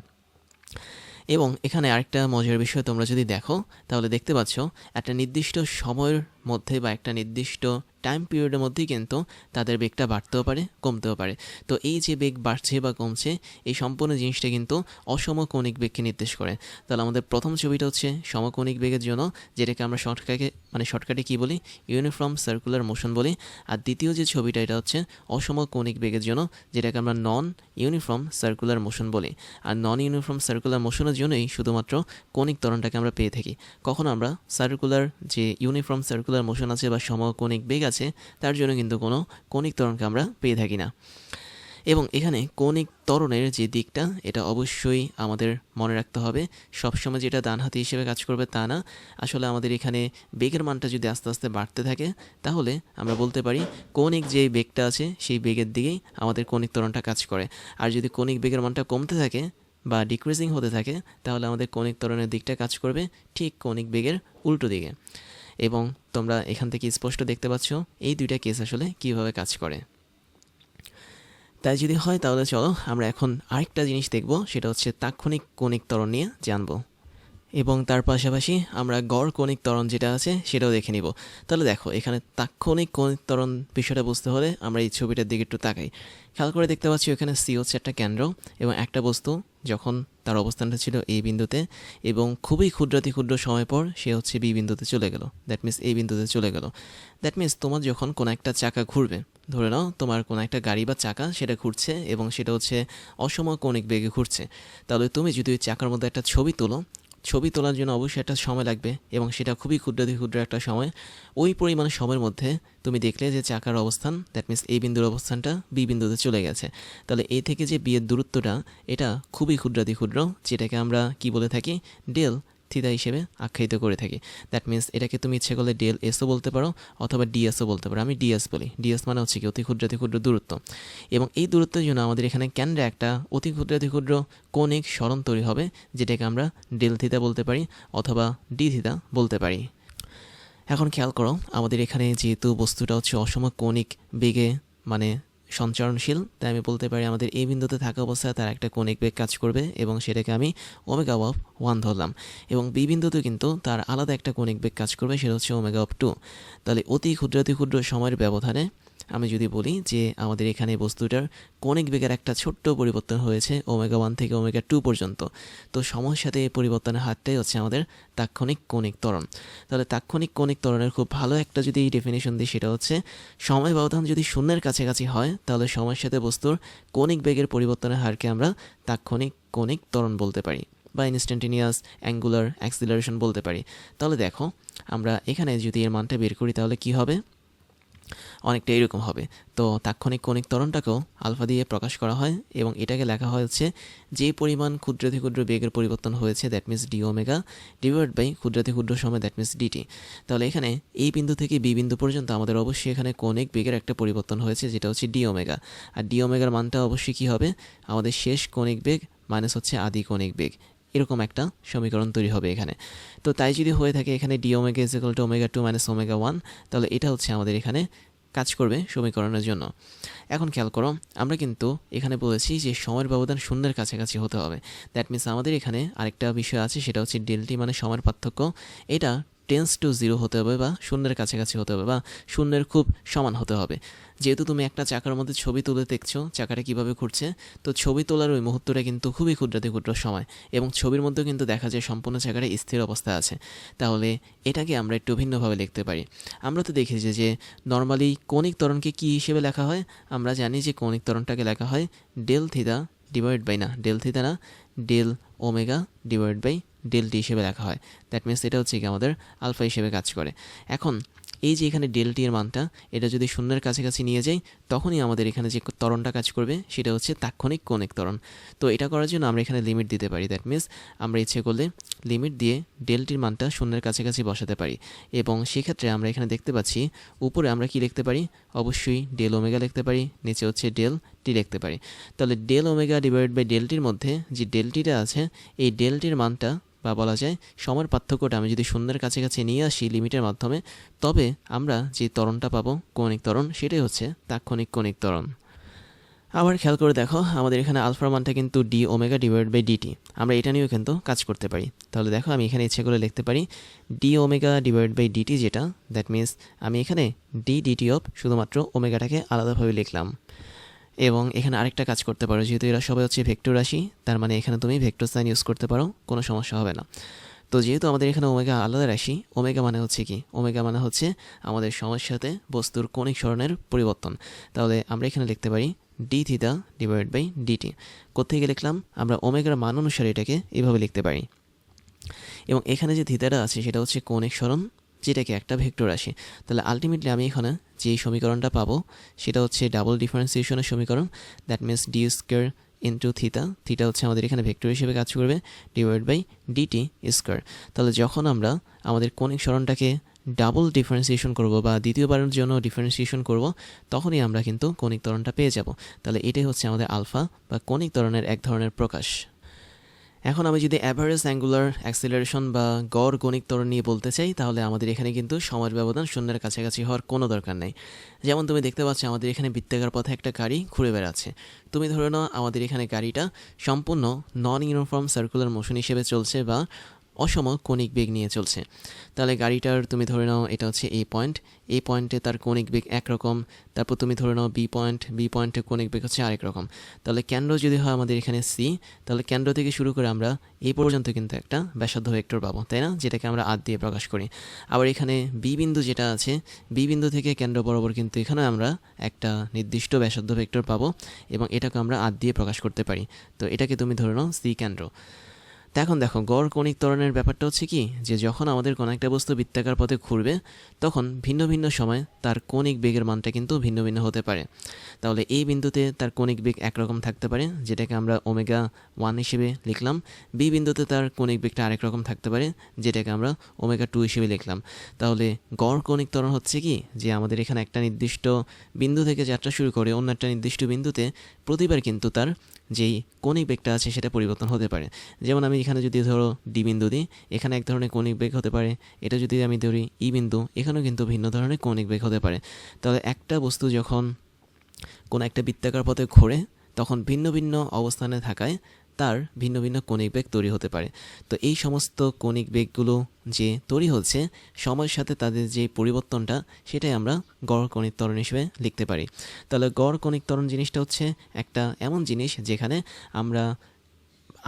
এবং এখানে আরেকটা মজার বিষয় তোমরা যদি দেখো তাহলে দেখতে পাচ্ছ একটা নির্দিষ্ট সময়ের মধ্যে বা একটা নির্দিষ্ট টাইম পিরিয়ডের মধ্যেই কিন্তু তাদের বেগটা বাড়তেও পারে কমতেও পারে। তো এই যে বেগ বাড়ছে বা কমছে এই সম্পূর্ণ জিনিসটা কিন্তু অসমকৌণিক বেগকে নির্দেশ করে। তাহলে আমাদের প্রথম ছবিটা হচ্ছে সমকৌণিক বেগের জন্য, যেটাকে আমরা শর্টকাটে কী বলি, ইউনিফর্ম সার্কুলার মোশন বলি। আর দ্বিতীয় যে ছবিটা এটা হচ্ছে অসমকৌণিক বেগের জন্য, যেটাকে আমরা নন ইউনিফর্ম সার্কুলার মোশন বলি। আর নন ইউনিফর্ম সার্কুলার মোশনের জন্যই শুধুমাত্র কৌণিক ত্বরণটাকে আমরা পেয়ে থাকি। কখনো আমরা সার্কুলার যে ইউনিফর্ম সার্কুলার মোশন আছে বা সমকৌণিক বেগ আছে তার জন্য কিন্তু কোনো কৌণিক ত্বরণকে আমরা পেয়ে থাকি না। এবং এখানে কৌণিক ত্বরণের যে দিকটা এটা অবশ্যই আমাদের মনে রাখতে হবে, সবসময় যেটা ডান হাতি হিসেবে কাজ করবে তা না। আসলে আমাদের এখানে বেগের মানটা যদি আস্তে আস্তে বাড়তে থাকে তাহলে আমরা বলতে পারি কৌণিক যে বেগটা আছে সেই বেগের দিকেই আমাদের কৌণিক ত্বরণটা কাজ করে। আর যদি কৌণিক বেগের মানটা কমতে থাকে বা ডিক্রিজিং হতে থাকে তাহলে আমাদের কৌণিক ত্বরণের দিকটা কাজ করবে ঠিক কৌণিক বেগের উল্টো দিকে। এবং তোমরা এখান থেকে স্পষ্ট দেখতে পাচ্ছ এই দুইটা কেস আসলে কীভাবে কাজ করে। তাই যদি হয় তাহলে চলো আমরা এখন আরেকটা জিনিস দেখব, সেটা হচ্ছে তাৎক্ষণিক কৌণিক ত্বরণ নিয়ে জানবো। এবং তার পাশাপাশি আমরা গড় কৌণিক ত্বরণ যেটা আছে সেটাও দেখে নিব। তাহলে দেখো এখানে তাৎক্ষণিক কৌণিক ত্বরণ বিষয়টা বুঝতে হলে আমরা এই ছবিটার দিকে একটু তাকাই। খেয়াল করে দেখতে পাচ্ছি এখানে সি হচ্ছে একটা কেন্দ্র এবং একটা বস্তু যখন তার অবস্থানটা ছিল এই বিন্দুতে এবং খুবই ক্ষুদ্রাতি ক্ষুদ্র সময় পর সে হচ্ছে বি বিন্দুতে চলে গেল, দ্যাট মিনস এই বিন্দুতে চলে গেল। দ্যাট মিনস তোমার যখন কোনো একটা চাকা ঘুরবে, ধরে নাও তোমার কোনো একটা গাড়ি বা চাকা সেটা ঘুরছে এবং সেটা হচ্ছে অসমকৌণিক বেগে ঘুরছে, তাহলে তুমি যদি ওই চাকার মধ্যে একটা ছবি তোলার জন্য অবশ্যই একটা সময় লাগবে এবং সেটা খুবই ক্ষুদ্রাতি ক্ষুদ্র একটা সময়। ওই পরিমাণ সময়ের মধ্যে তুমি দেখলে যে চাকার অবস্থান, দ্যাট মিনস এই বিন্দুর অবস্থানটা বি বিন্দুতে চলে গেছে। তাহলে এ থেকে যে বি এর দূরত্বটা এটা খুবই ক্ষুদ্রাতি ক্ষুদ্র, যেটাকে আমরা কি বলে থাকি, ডেল থিটা হিসেবে আখ্যায়িত করে থাকি। দ্যাট মিনস এটাকে তুমি ইচ্ছে করলে ডেল এসও বলতে পারো অথবা ডিএসও বলতে পারো। আমি ডিএস বলি, ডিএস মানে হচ্ছে কি অতি ক্ষুদ্রাতি ক্ষুদ্র দূরত্ব। এবং এই দূরত্বের জন্য আমাদের এখানে কেন্দ্রে একটা অতি ক্ষুদ্রাতি ক্ষুদ্র কৌণিক সরণ তৈরি হবে, যেটাকে আমরা ডেল থিটা বলতে পারি অথবা ডি থিটা বলতে পারি। এখন খেয়াল করো আমাদের এখানে যেহেতু বস্তুটা হচ্ছে অসমকৌণিক বেগে মানে সঞ্চরণশীল, তাই আমি বলতে পারি আমাদের এই বিন্দুতে থাকা অবস্থায় তার একটা কৌণিক বেগ কাজ করবে এবং সেটাকে আমি ওমেগা অফ 1 ধরলাম। এবং বি বিন্দুতে কিন্তু তার আলাদা একটা কৌণিক বেগ কাজ করবে, সেটা হচ্ছে ওমেগা অফ 2। তাহলে অতি ক্ষুদ্র সময়ের ব্যবধানে আমি যদি বলি যে আমাদের এখানে বস্তুটার কৌণিক বেগের একটা ছোট্ট পরিবর্তন হয়েছে ওমেগা 1 থেকে ওমেগা 2 পর্যন্ত, তো সময়ের সাথে এই পরিবর্তনের হারটাই হচ্ছে আমাদের তাৎক্ষণিক কৌণিক ত্বরণ। তাহলে তাৎক্ষণিক কৌণিক ত্বরণের খুব ভালো একটা যদি ডেফিনেশন দিই, সেটা হচ্ছে সময় ব্যবধান যদি শূন্যের কাছাকাছি হয় তাহলে সময়ের সাথে বস্তুর কৌণিক বেগের পরিবর্তনের হারকে আমরা তাৎক্ষণিক কৌণিক ত্বরণ বলতে পারি বা ইনস্ট্যান্টেনিয়াস অ্যাঙ্গুলার অ্যাক্সিলারেশন বলতে পারি। তাহলে দেখো আমরা এখানে যদি এর মানটা বের করি তাহলে কি হবে, অনেকটা এরকম হবে। তো তাৎক্ষণিক কৌণিক ত্বরণটাকেও আলফা দিয়ে প্রকাশ করা হয় এবং এটাকে লেখা হচ্ছে যে পরিমাণ ক্ষুদ্রাতি ক্ষুদ্র বেগের পরিবর্তন হয়েছে, that means d omega, divide by ক্ষুদ্রাতি ক্ষুদ্র সময়, দ্যাট মিনস ডিটি। তাহলে এখানে এই বিন্দু থেকে বি বিন্দু পর্যন্ত আমাদের অবশ্যই এখানে কৌণিক বেগের একটা পরিবর্তন হয়েছে, যেটা হচ্ছে ডি ওমেগা। আর ডি ওমেগার মানটা অবশ্যই কী হবে, আমাদের শেষ কৌণিক বেগ মাইনাস হচ্ছে আদি কৌণিক বেগ, এরকম একটা সমীকরণ তৈরি হবে এখানে। তো তাই যদি হয়ে থাকে এখানে D omega is equal to omega 2 minus omega 1, তাহলে এটা হচ্ছে আমাদের এখানে কাজ করবে সমীকরণের জন্য। এখন খেয়াল করো, আমরা কিন্তু এখানে বলেছি যে সময়ের ব্যবধান শূন্যের কাছাকাছি হতে হবে। দ্যাট মিনস আমাদের এখানে আরেকটা বিষয় আছে, সেটা হচ্ছে ডেলটি মানে সময়ের পার্থক্য। এটা টেন্স টু 0 হতে হবে বা শূন্যের কাছাকাছি হতে হবে বা শূন্যের খুব সমান হতে হবে। যেহেতু তুমি একটা চাকার মধ্যে ছবি তুলে দেখছো চাকাটা কীভাবে ঘুরছে, তো ছবি তোলার ওই মুহূর্তটা কিন্তু খুবই ক্ষুদ্রাতি ক্ষুদ্র সময় এবং ছবির মধ্যে কিন্তু দেখা যায় সম্পূর্ণ চাকাটা স্থির অবস্থায় আছে। তাহলে এটাকে আমরা একটু ভিন্নভাবে লিখতে পারি। আমরা তো দেখেছি যে নর্মালি কৌণিক ত্বরণকে কী হিসেবে লেখা হয়, আমরা জানি যে কৌণিক ত্বরণটাকে লেখা হয় del theta divide by del theta না, del omega divide by del t হিসেবে লেখা হয়। দ্যাট মিনস এটা হচ্ছে কি আমাদের আলফা হিসেবে কাজ করে। এখন এই যে এখানে ডেল টি এর মানটা এটা যদি শূন্যের কাছাকাছি নিয়ে যাই, তখনই আমাদের এখানে যে ত্বরণটা কাজ করবে সেটা হচ্ছে তাৎক্ষণিক কৌণিক ত্বরণ। তো এটা করার জন্য আমরা এখানে লিমিট দিতে পারি। দ্যাট মিনস আমরা ইচ্ছে করলে লিমিট দিয়ে ডেল টির মানটা শূন্যের কাছাকাছি বসাতে পারি এবং সেক্ষেত্রে আমরা এখানে দেখতে পাচ্ছি উপরে আমরা কি লিখতে পারি, অবশ্যই ডেল ওমেগা লিখতে পারি, নিচে হচ্ছে ডেল টি লিখতে পারি। তাহলে del omega divide by del টির মধ্যে যে ডেল টিটা আছে, এই ডেল টির মানটা বা বলা যায় সময়ের পার্থক্যটা আমি যদি শূন্যের কাছাকাছি নিয়ে আসি লিমিটের মাধ্যমে, তবে আমরা যে ত্বরণটা পাবো কৌণিক ত্বরণ, সেটাই হচ্ছে তাৎক্ষণিক কৌণিক ত্বরণ। আবার খেয়াল করে দেখো আমাদের এখানে আলফার মানটা কিন্তু d omega divide by dt, আমরা এটা নিয়েও কিন্তু কাজ করতে পারি। তাহলে দেখো আমি এখানে ইচ্ছে করে লিখতে পারি d omega divide by dt, যেটা দ্যাট মিনস আমি এখানে ডি ডিটি অফ শুধুমাত্র ওমেগাটাকে আলাদাভাবে লিখলাম। এবং এখানে আরেকটা কাজ করতে পারো, যেহেতু এরা সবাই হচ্ছে ভেক্টর রাশি, তার মানে এখানে তুমি ভেক্টর সাইন ইউজ করতে পারো, কোনো সমস্যা হবে না। তো যেহেতু আমাদের এখানে ওমেগা আলাদা রাশি, ওমেগা মানে হচ্ছে কি, ওমেগা মানে হচ্ছে আমাদের সময়ের সাথে বস্তুর কৌণিক সরণের পরিবর্তন। তাহলে আমরা এখানে লিখতে পারি d theta divide by dt. কোত্থেকে লিখলাম, আমরা ওমেগার মান অনুসারে এটাকে এভাবে লিখতে পারি। এবং এখানে যে থিটাটা আছে সেটা হচ্ছে কৌণিক সরণ, যেটাকে একটা ভেক্টর রাশি। তাহলে আলটিমেটলি আমি এখানে যে সমীকরণটা পাবো সেটা হচ্ছে ডাবল ডিফারেন্সিয়েশনের সমীকরণ। That means D square into theta, theta হচ্ছে আমাদের এখানে ভেক্টর হিসেবে কাজ করবে, ডিভাইড বাই ডিটি স্কোয়ার। তাহলে যখন আমরা আমাদের কৌণিক সরণটাকে ডাবল ডিফারেন্সিয়েশন করব বা দ্বিতীয়বারের জন্য ডিফারেন্সিয়েশন করব, তখনই আমরা কিন্তু কৌণিক ত্বরণটা পেয়ে যাব। তাহলে এটাই হচ্ছে আমাদের আলফা বা কৌণিক ত্বরণের এক ধরনের প্রকাশ। এখন আমি যদি অ্যাভারেজ অ্যাঙ্গুলার অ্যাক্সিলারেশন বা গড় কৌণিক ত্বরণ নিয়ে বলতে চাই, তাহলে আমাদের এখানে কিন্তু সময়ের ব্যবধান শূন্যের কাছাকাছি হওয়ার কোনো দরকার নেই। যেমন তুমি দেখতে পাচ্ছ আমাদের এখানে বৃত্তাকার পথে একটা গাড়ি ঘুরে বেড়াচ্ছে। তুমি ধরে নাও আমাদের এখানে গাড়িটা সম্পূর্ণ নন ইউনিফর্ম সার্কুলার মোশন হিসেবে চলছে বা অসম কৌণিক বেগ নিয়ে চলছে। তাহলে গাড়িটার তুমি ধরে নাও এটা হচ্ছে এ পয়েন্ট, এই পয়েন্টে তার কৌণিক বেগ একরকম, তারপর তুমি ধরে নাও বি পয়েন্ট, বি পয়েন্টে কৌণিক বেগ হচ্ছে আরেক রকম। তাহলে কেন্দ্র যদি হয় আমাদের এখানে সি, তাহলে কেন্দ্র থেকে শুরু করে আমরা এই পর্যন্ত কিন্তু একটা ব্যাসার্ধ ভেক্টর পাবো, তাই না, যেটাকে আমরা আর দিয়ে প্রকাশ করি। আবার এখানে বি বিন্দু যেটা আছে, বি বিন্দু থেকে কেন্দ্র বরাবর কিন্তু এখানে আমরা একটা নির্দিষ্ট ব্যাসার্ধ ভেক্টর পাবো এবং এটাকে আমরা আর দিয়ে প্রকাশ করতে পারি। তো এটাকে তুমি ধরে নাও সি কেন্দ্র। তো এখন দেখো গড় কৌণিক ত্বরণের ব্যাপারটা হচ্ছে কি, যে যখন আমাদের কোনো একটা বস্তু বৃত্তাকার পথে ঘুরবে তখন ভিন্ন ভিন্ন সময় তার কৌণিক বেগের মানটা কিন্তু ভিন্ন ভিন্ন হতে পারে। তাহলে এই বিন্দুতে তার কৌণিক বেগ একরকম থাকতে পারে, যেটাকে আমরা ওমেগা 1 হিসেবে লিখলাম। বি বিন্দুতে তার কৌণিক বেগটা আরেক রকম থাকতে পারে, যেটাকে আমরা ওমেগা 2 হিসেবে লিখলাম। তাহলে গড় কৌণিক ত্বরণ হচ্ছে কি, যে আমাদের এখানে একটা নির্দিষ্ট বিন্দু থেকে যাত্রা শুরু করে অন্য একটা নির্দিষ্ট বিন্দুতে প্রতিবার কিন্তু তার যেই কৌণিক বেগটা আছে সেটা পরিবর্তন হতে পারে। যেমন আমি এখানে যদি ধরো ডি বিন্দু দিই, এখানে এক ধরনের কৌণিক বেগ হতে পারে। এটা যদি আমি ধরি ই বিন্দু, এখানেও কিন্তু ভিন্ন ধরনের কৌণিক বেগ হতে পারে। তাহলে একটা বস্তু যখন কোনো একটা বৃত্তাকার পথে ঘোরে তখন ভিন্ন ভিন্ন অবস্থানে থাকায় তার ভিন্ন ভিন্ন কণিক বেগ তৈরি হতে পারে। তো এই সমস্ত কণিক বেগগুলো যে তৈরি হচ্ছে সময়ের সাথে তাদের যে পরিবর্তনটা সেটাই আমরা গড় কণিক ত্বরণ হিসেবে লিখতে পারি। তাহলে গড় কণিক ত্বরণ জিনিসটা হচ্ছে একটা এমন জিনিস যেখানে আমরা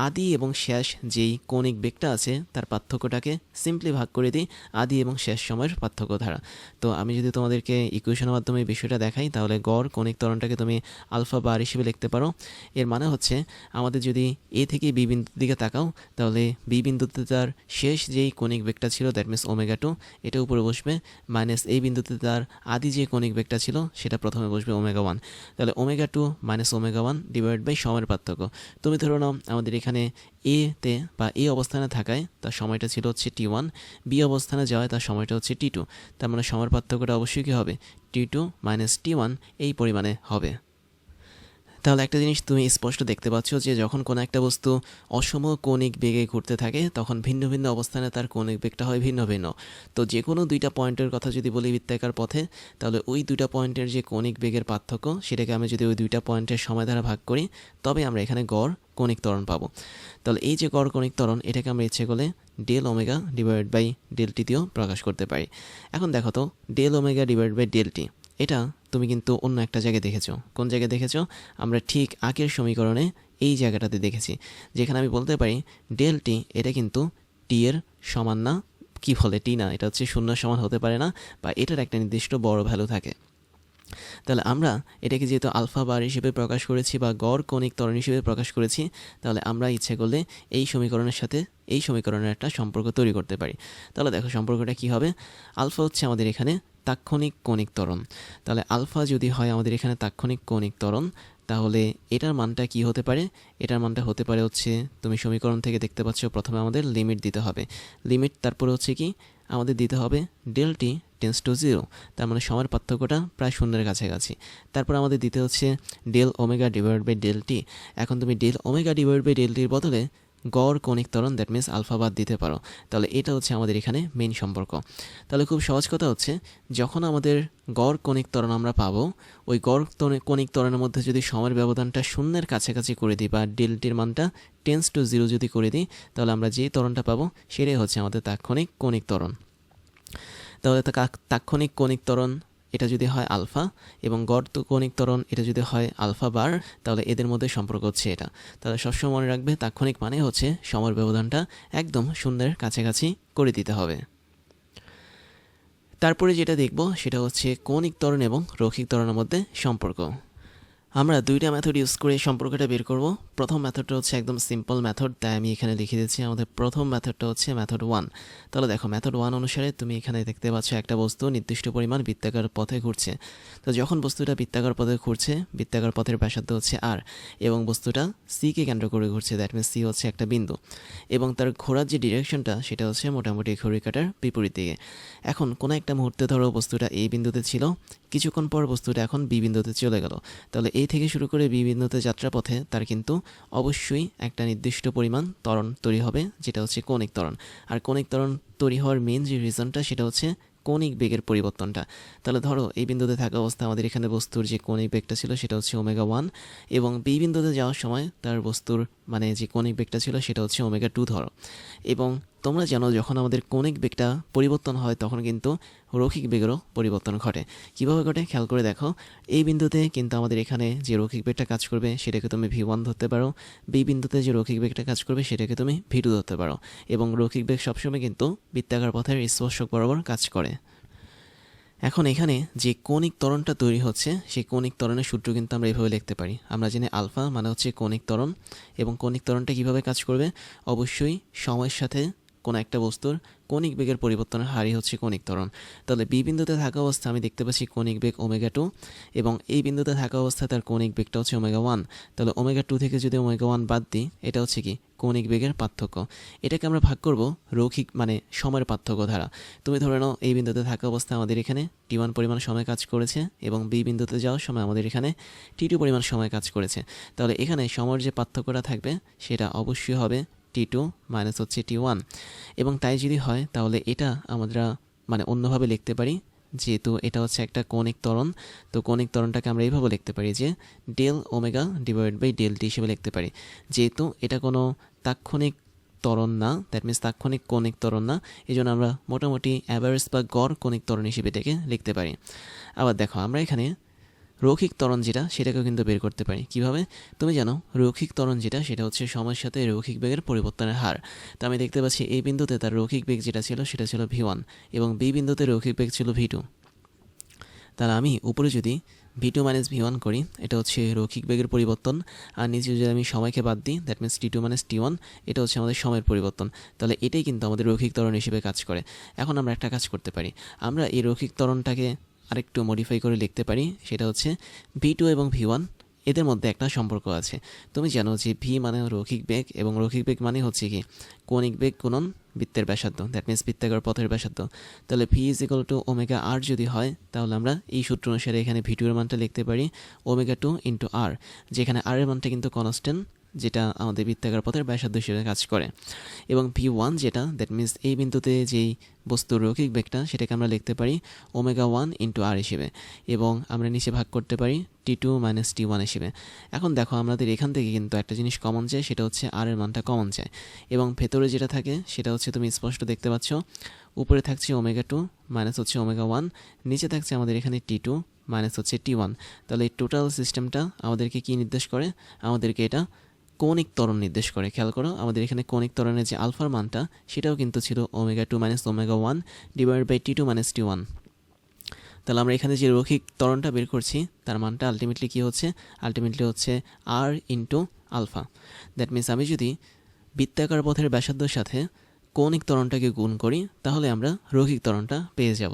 আদি এবং শেষ যেই কৌণিক বেগটা আছে তার পার্থক্যটাকে সিম্পলি ভাগ করে দিই আদি এবং শেষ সময়ের পার্থক্য দ্বারা। তো আমি যদি তোমাদেরকে ইকুয়েশনের মাধ্যমে এই বিষয়টা দেখাই তাহলে গড় কৌণিক ত্বরণটাকে তুমি আলফা বা আর হিসেবে লিখতে পারো। এর মানে হচ্ছে আমাদের যদি এ থেকে বি বিন্দুর দিকে তাকাও তাহলে বি বিন্দুতে তার শেষ যেই কৌণিক বেগটা ছিল দ্যাট মিনস ওমেগা টু এটা উপরে বসবে, মাইনাস এই বিন্দুতে তার আদি যে কৌণিক বেগটা ছিল সেটা প্রথমে বসবে ওমেগা ওয়ান। তাহলে omega two minus omega one divide by সময়ের পার্থক্য। তুমি ধরো নাও আমাদের এখানে এতে বা এ অবস্থানে থাকায় তার সময়টা ছিল হচ্ছে T1, বি অবস্থানে যাওয়ায় তার সময়টা হচ্ছে T2। তার মানে সময়ের পার্থক্যটা অবশ্যই কী হবে, T2 মাইনাস T1 এই পরিমাণে হবে। তাহলে একটা জিনিস তুমি স্পষ্ট দেখতে পাচ্ছ যে যখন কোনো একটা বস্তু অসম কৌণিক বেগে ঘুরতে থাকে তখন ভিন্ন ভিন্ন অবস্থানে তার কৌণিক বেগটা হয় ভিন্ন ভিন্ন। তো যে কোনো দুইটা পয়েন্টের কথা যদি বলি বৃত্তাকার পথে তাহলে ওই দুইটা পয়েন্টের যে কৌণিক বেগের পার্থক্য সেটাকে আমি যদি ওই দুইটা পয়েন্টের সময় দ্বারা ভাগ করি তবে আমরা এখানে গড় কৌণিক ত্বরণ পাবো। তাহলে এই যে গড় কৌণিক ত্বরণ এটাকে আমরা ইচ্ছে করলে del omega divide by del t দিয়েও প্রকাশ করতে পারি। এখন দেখো তো del omega divide by del t এটা তুমি কিন্তু অন্য একটা জায়গায় দেখেছো। কোন জায়গায় দেখেছো? আমরা ঠিক আগের সমীকরণে এই জায়গাটাতে দেখেছি যেখানে আমি বলতে পারি ডেল টি এটা কিন্তু টি এর সমান না, কি বলে টি না, এটা হচ্ছে শূন্য সমান হতে পারে না বা এটার একটা নির্দিষ্ট বড় ভ্যালু থাকে। তাহলে আমরা এটাকে যেহেতু আলফা বার হিসেবে প্রকাশ করেছি বা গড় কৌণিক ত্বরণ হিসেবে প্রকাশ করেছি তাহলে আমরা ইচ্ছে করলে এই সমীকরণের সাথে এই সমীকরণের একটা সম্পর্ক তৈরি করতে পারি। তাহলে দেখো সম্পর্কটা কী হবে, আলফা হচ্ছে আমাদের এখানে তাৎক্ষণিক কৌণিক ত্বরণ। তাহলে আলফা যদি হয় আমাদের এখানে তাৎক্ষণিক কৌণিক ত্বরণ তাহলে এটার মানটা কি হতে পারে, এটার মানটা হতে পারে হচ্ছে তুমি সমীকরণ থেকে দেখতে পাচ্ছ প্রথমে আমাদের লিমিট দিতে হবে, লিমিট তারপরে হচ্ছে কি আমাদের দিতে হবে del t tends to zero, তার মানে সময়ের পার্থক্যটা প্রায় শূন্যের কাছাকাছি। তারপর আমাদের দিতে হচ্ছে del omega divide by del t. এখন তুমি del omega divide by del টির বদলে গড় কৌণিক ত্বরণ দ্যাট মিনস আলফা বাদ দিতে পারো। তাহলে এটা হচ্ছে আমাদের এখানে মেইন সম্পর্ক। তাহলে খুব সহজ কথা হচ্ছে যখন আমাদের গড় কৌণিক ত্বরণ আমরা পাবো ওই গড় কৌণিক ত্বরণের মধ্যে যদি সময়ের ব্যবধানটা শূন্যের কাছাকাছি করে দিই বা ডেলটির মানটা টেন্স টু জিরো যদি করে দিই তাহলে আমরা যে ত্বরণটা পাবো সেটাই হচ্ছে আমাদের তাৎক্ষণিক কৌণিক ত্বরণ। তাহলে তাৎক্ষণিক কৌণিক ত্বরণ এটা যদি হয় আলফা এবং গড় কৌণিক ত্বরণ এটা যদি হয় আলফা বার তাহলে এদের মধ্যে সম্পর্ক হচ্ছে এটা। তাহলে সবসময় মনে রাখবে তাৎক্ষণিক মানে হচ্ছে সময়ের ব্যবধানটা একদম শূন্যের কাছাকাছি করে দিতে হবে। তারপরে যেটা দেখব সেটা হচ্ছে কৌণিক ত্বরণ এবং রৈখিক ত্বরণের মধ্যে সম্পর্ক। আমরা দুইটা মেথড ইউজ করে সম্পর্কটা বের করব। প্রথম মেথডটা হচ্ছে একদম সিম্পল মেথড, তাই আমি এখানে লিখে দিচ্ছি আমাদের প্রথম মেথডটা হচ্ছে মেথড 1। তাহলে দেখো মেথড 1 অনুসারে তুমি এখানে দেখতে পাচ্ছ একটা বস্তু নির্দিষ্ট পরিমাণ বৃত্তাকার পথে ঘুরছে। তো যখন বস্তুটা বৃত্তাকার পথে ঘুরছে বৃত্তাকার পথের ব্যাসার্ধ হচ্ছে আর এবং বস্তুটা সিকে কেন্দ্র করে ঘুরছে, দ্যাট মিনস সি হচ্ছে একটা বিন্দু এবং তার ঘোরার যে ডিরেকশনটা সেটা হচ্ছে মোটামুটি ঘড়ির কাঁটার বিপরীত দিকে। এখন কোনো একটা মুহূর্তে ধরো বস্তুটা এই বিন্দুতে ছিল, কিছুক্ষণ পর বস্তুটা এখন বি বিন্দুতে চলে গেল। তাহলে এই থেকে শুরু করে বি বিন্দুতে যাত্রাপথে তার কিন্তু অবশ্যই একটা নির্দিষ্ট পরিমাণ ত্বরণ তৈরি হবে যেটা হচ্ছে কৌণিক ত্বরণ। আর কৌণিক ত্বরণ তৈরি হওয়ার মেন যে রিজনটা সেটা হচ্ছে কৌণিক বেগের পরিবর্তনটা। তাহলে ধরো এই বিন্দুতে থাকা অবস্থা আমাদের এখানে বস্তুর যে কৌণিক বেগটা ছিল সেটা হচ্ছে ওমেগা 1 এবং বি বিন্দুতে যাওয়ার সময় তার বস্তুর মানে যে কৌণিক বেগটা ছিল সেটা হচ্ছে ওমেগা 2 ধরো। এবং তোমরা জানো যখন আমাদের কৌণিক বেগটা পরিবর্তন হয় তখন কিন্তু রৈখিক বেগেরও পরিবর্তন ঘটে। কীভাবে ঘটে খেয়াল করে দেখো, এই বিন্দুতে কিন্তু আমাদের এখানে যে রৈখিক বেগটা কাজ করবে সেটাকে তুমি V1 ধরতে পারো, বি বিন্দুতে যে রৈখিক বেগটা কাজ করবে সেটাকে তুমি V2 ধরতে পারো এবং রৈখিক বেগ সবসময় কিন্তু বৃত্তাকার পথের স্পর্শক বরাবর কাজ করে। এখন এখানে যে কৌণিক ত্বরণটা তৈরি হচ্ছে সেই কৌণিক ত্বরণের সূত্র কিন্তু আমরা এইভাবে লিখতে পারি। আমরা জানি আলফা মানে হচ্ছে কৌণিক ত্বরণ এবং কৌণিক ত্বরণটা কীভাবে কাজ করবে, অবশ্যই সময়ের সাথে কোনো একটা বস্তুর কৌণিক বেগের পরিবর্তনের হারই হচ্ছে কৌণিক ত্বরণ। তাহলে বি বিন্দুতে থাকা অবস্থা আমি দেখতে পাচ্ছি কৌণিক বেগ ওমেগা 2 এবং এই বিন্দুতে থাকা অবস্থায় তার কৌণিক বেগটা হচ্ছে ওমেগা 1। তাহলে ওমেগা 2 থেকে যদি ওমেগা 1 বাদ দিই এটা হচ্ছে কি কৌণিক বেগের পার্থক্য। এটাকে আমরা ভাগ করব রৈখিক মানে সময়ের পার্থক্য দ্বারা। তুমি ধরে নাও এই বিন্দুতে থাকা অবস্থা আমাদের এখানে T1 পরিমাণ সময় কাজ করেছে এবং বি বিন্দুতে যাওয়ার সময় আমাদের এখানে T2 পরিমাণ সময় কাজ করেছে। তাহলে এখানে সময়ের যে পার্থক্যটা থাকবে সেটা অবশ্যই হবে T2 মাইনাস হচ্ছে T1 এবং তাই যদি হয় তাহলে এটা আমরা মানে অন্যভাবে লিখতে পারি যেহেতু এটা হচ্ছে একটা কৌণিক ত্বরণ, তো কৌণিক ত্বরণটাকে আমরা এইভাবে লিখতে পারি যে del omega divide by del t হিসেবে লিখতে পারি। যেহেতু এটা কোনো তাৎক্ষণিক ত্বরণ না, দ্যাট মিনস তাৎক্ষণিক কৌণিক ত্বরণ না, এই জন্য আমরা মোটামুটি অ্যাভারেজ বা গড় কৌণিক ত্বরণ হিসেবে এটাকে লিখতে পারি। আবার দেখো আমরা এখানে রৈখিক ত্বরণ যেটা সেটাকেও কিন্তু বের করতে পারি। কিভাবে? তুমি জানো রৈখিক ত্বরণ যেটা সেটা হচ্ছে সময়ের সাথে রৈখিক বেগের পরিবর্তনের হার। তো আমি দেখতে পাচ্ছি এই বিন্দুতে তার রৈখিক বেগ যেটা ছিল সেটা ছিল v1 এবং বি বিন্দুতে রৈখিক বেগ ছিল v2। তাহলে আমি উপরে যদি v2 মাইনাস v1 করি, এটা হচ্ছে রৈখিক বেগের পরিবর্তন, আর নিচে যদি আমি সময়কে বাদ দিই, that means t2 minus t1, এটা হচ্ছে আমাদের সময়ের পরিবর্তন। তাহলে এটাই কিন্তু আমাদের রৈখিক ত্বরণ হিসেবে কাজ করে। এখন আমরা একটা কাজ করতে পারি, আমরা এই রৈখিক ত্বরণটাকে আরেকটু মডিফাই করে লিখতে পারি। সেটা হচ্ছে v2 এবং v1 এদের মধ্যে একটা সম্পর্ক আছে। তুমি জানো যে ভি মানে রৈখিক বেগ এবং রৈখিক বেগ মানে হচ্ছে কি কৌণিক বেগ গুণন বৃত্তের ব্যাসার্ধ, দ্যাট মিনস বৃত্তাকার পথের ব্যাসার্ধ। তাহলে v is equal to omega r যদি হয়, তাহলে আমরা এই সূত্র অনুসারে এখানে ভি টু এর মানটা লিখতে পারি ওমেগা টু ইন্টু আর, যেখানে আর এর মানটা কিন্তু কনস্ট্যান্ট, যেটা আমাদের বৃত্তাকার পথের ব্যাসার্ধ হিসেবে কাজ করে। এবং ভি1 যেটা, দ্যাট মিনস এই বিন্দুতে যেই বস্তুর রৈখিক বেগটা, সেটাকে আমরা লিখতে পারি ওমেগা 1 ইন্টু আর হিসেবে, এবং আমরা নিচে ভাগ করতে পারি t2 মাইনাস t1 হিসেবে। এখন দেখো আমাদের এখান থেকে কিন্তু একটা জিনিস কমন যায়, সেটা হচ্ছে আর এর মানটা কমন যায়, এবং ভেতরে যেটা থাকে সেটা হচ্ছে তুমি স্পষ্ট দেখতে পাচ্ছ, উপরে থাকছে ওমেগা 2 মাইনাস হচ্ছে ওমেগা 1, নিচে থাকছে আমাদের এখানে t2 মাইনাস হচ্ছে t1। তাহলে এই টোটাল সিস্টেমটা আমাদেরকে কি নির্দেশ করে? আমাদেরকে এটা কৌণিক ত্বরণ নির্দেশ করে। খেয়াল করো আমাদের এখানে কৌণিক ত্বরণের যে আলফার মানটা সেটাও কিন্তু ছিল omega 2 minus omega 1 divide by t2 minus t1। তাহলে আমরা এখানে যে রৈখিক ত্বরণটা বের করছি তার মানটা আলটিমেটলি কী হচ্ছে? আলটিমেটলি হচ্ছে আর ইন্টু আলফা। দ্যাট মিনস আমি যদি বৃত্তাকার পথের ব্যাসার্ধের সাথে কৌণিক ত্বরণটাকে গুণ করি, তাহলে আমরা রৈখিক ত্বরণটা পেয়ে যাব।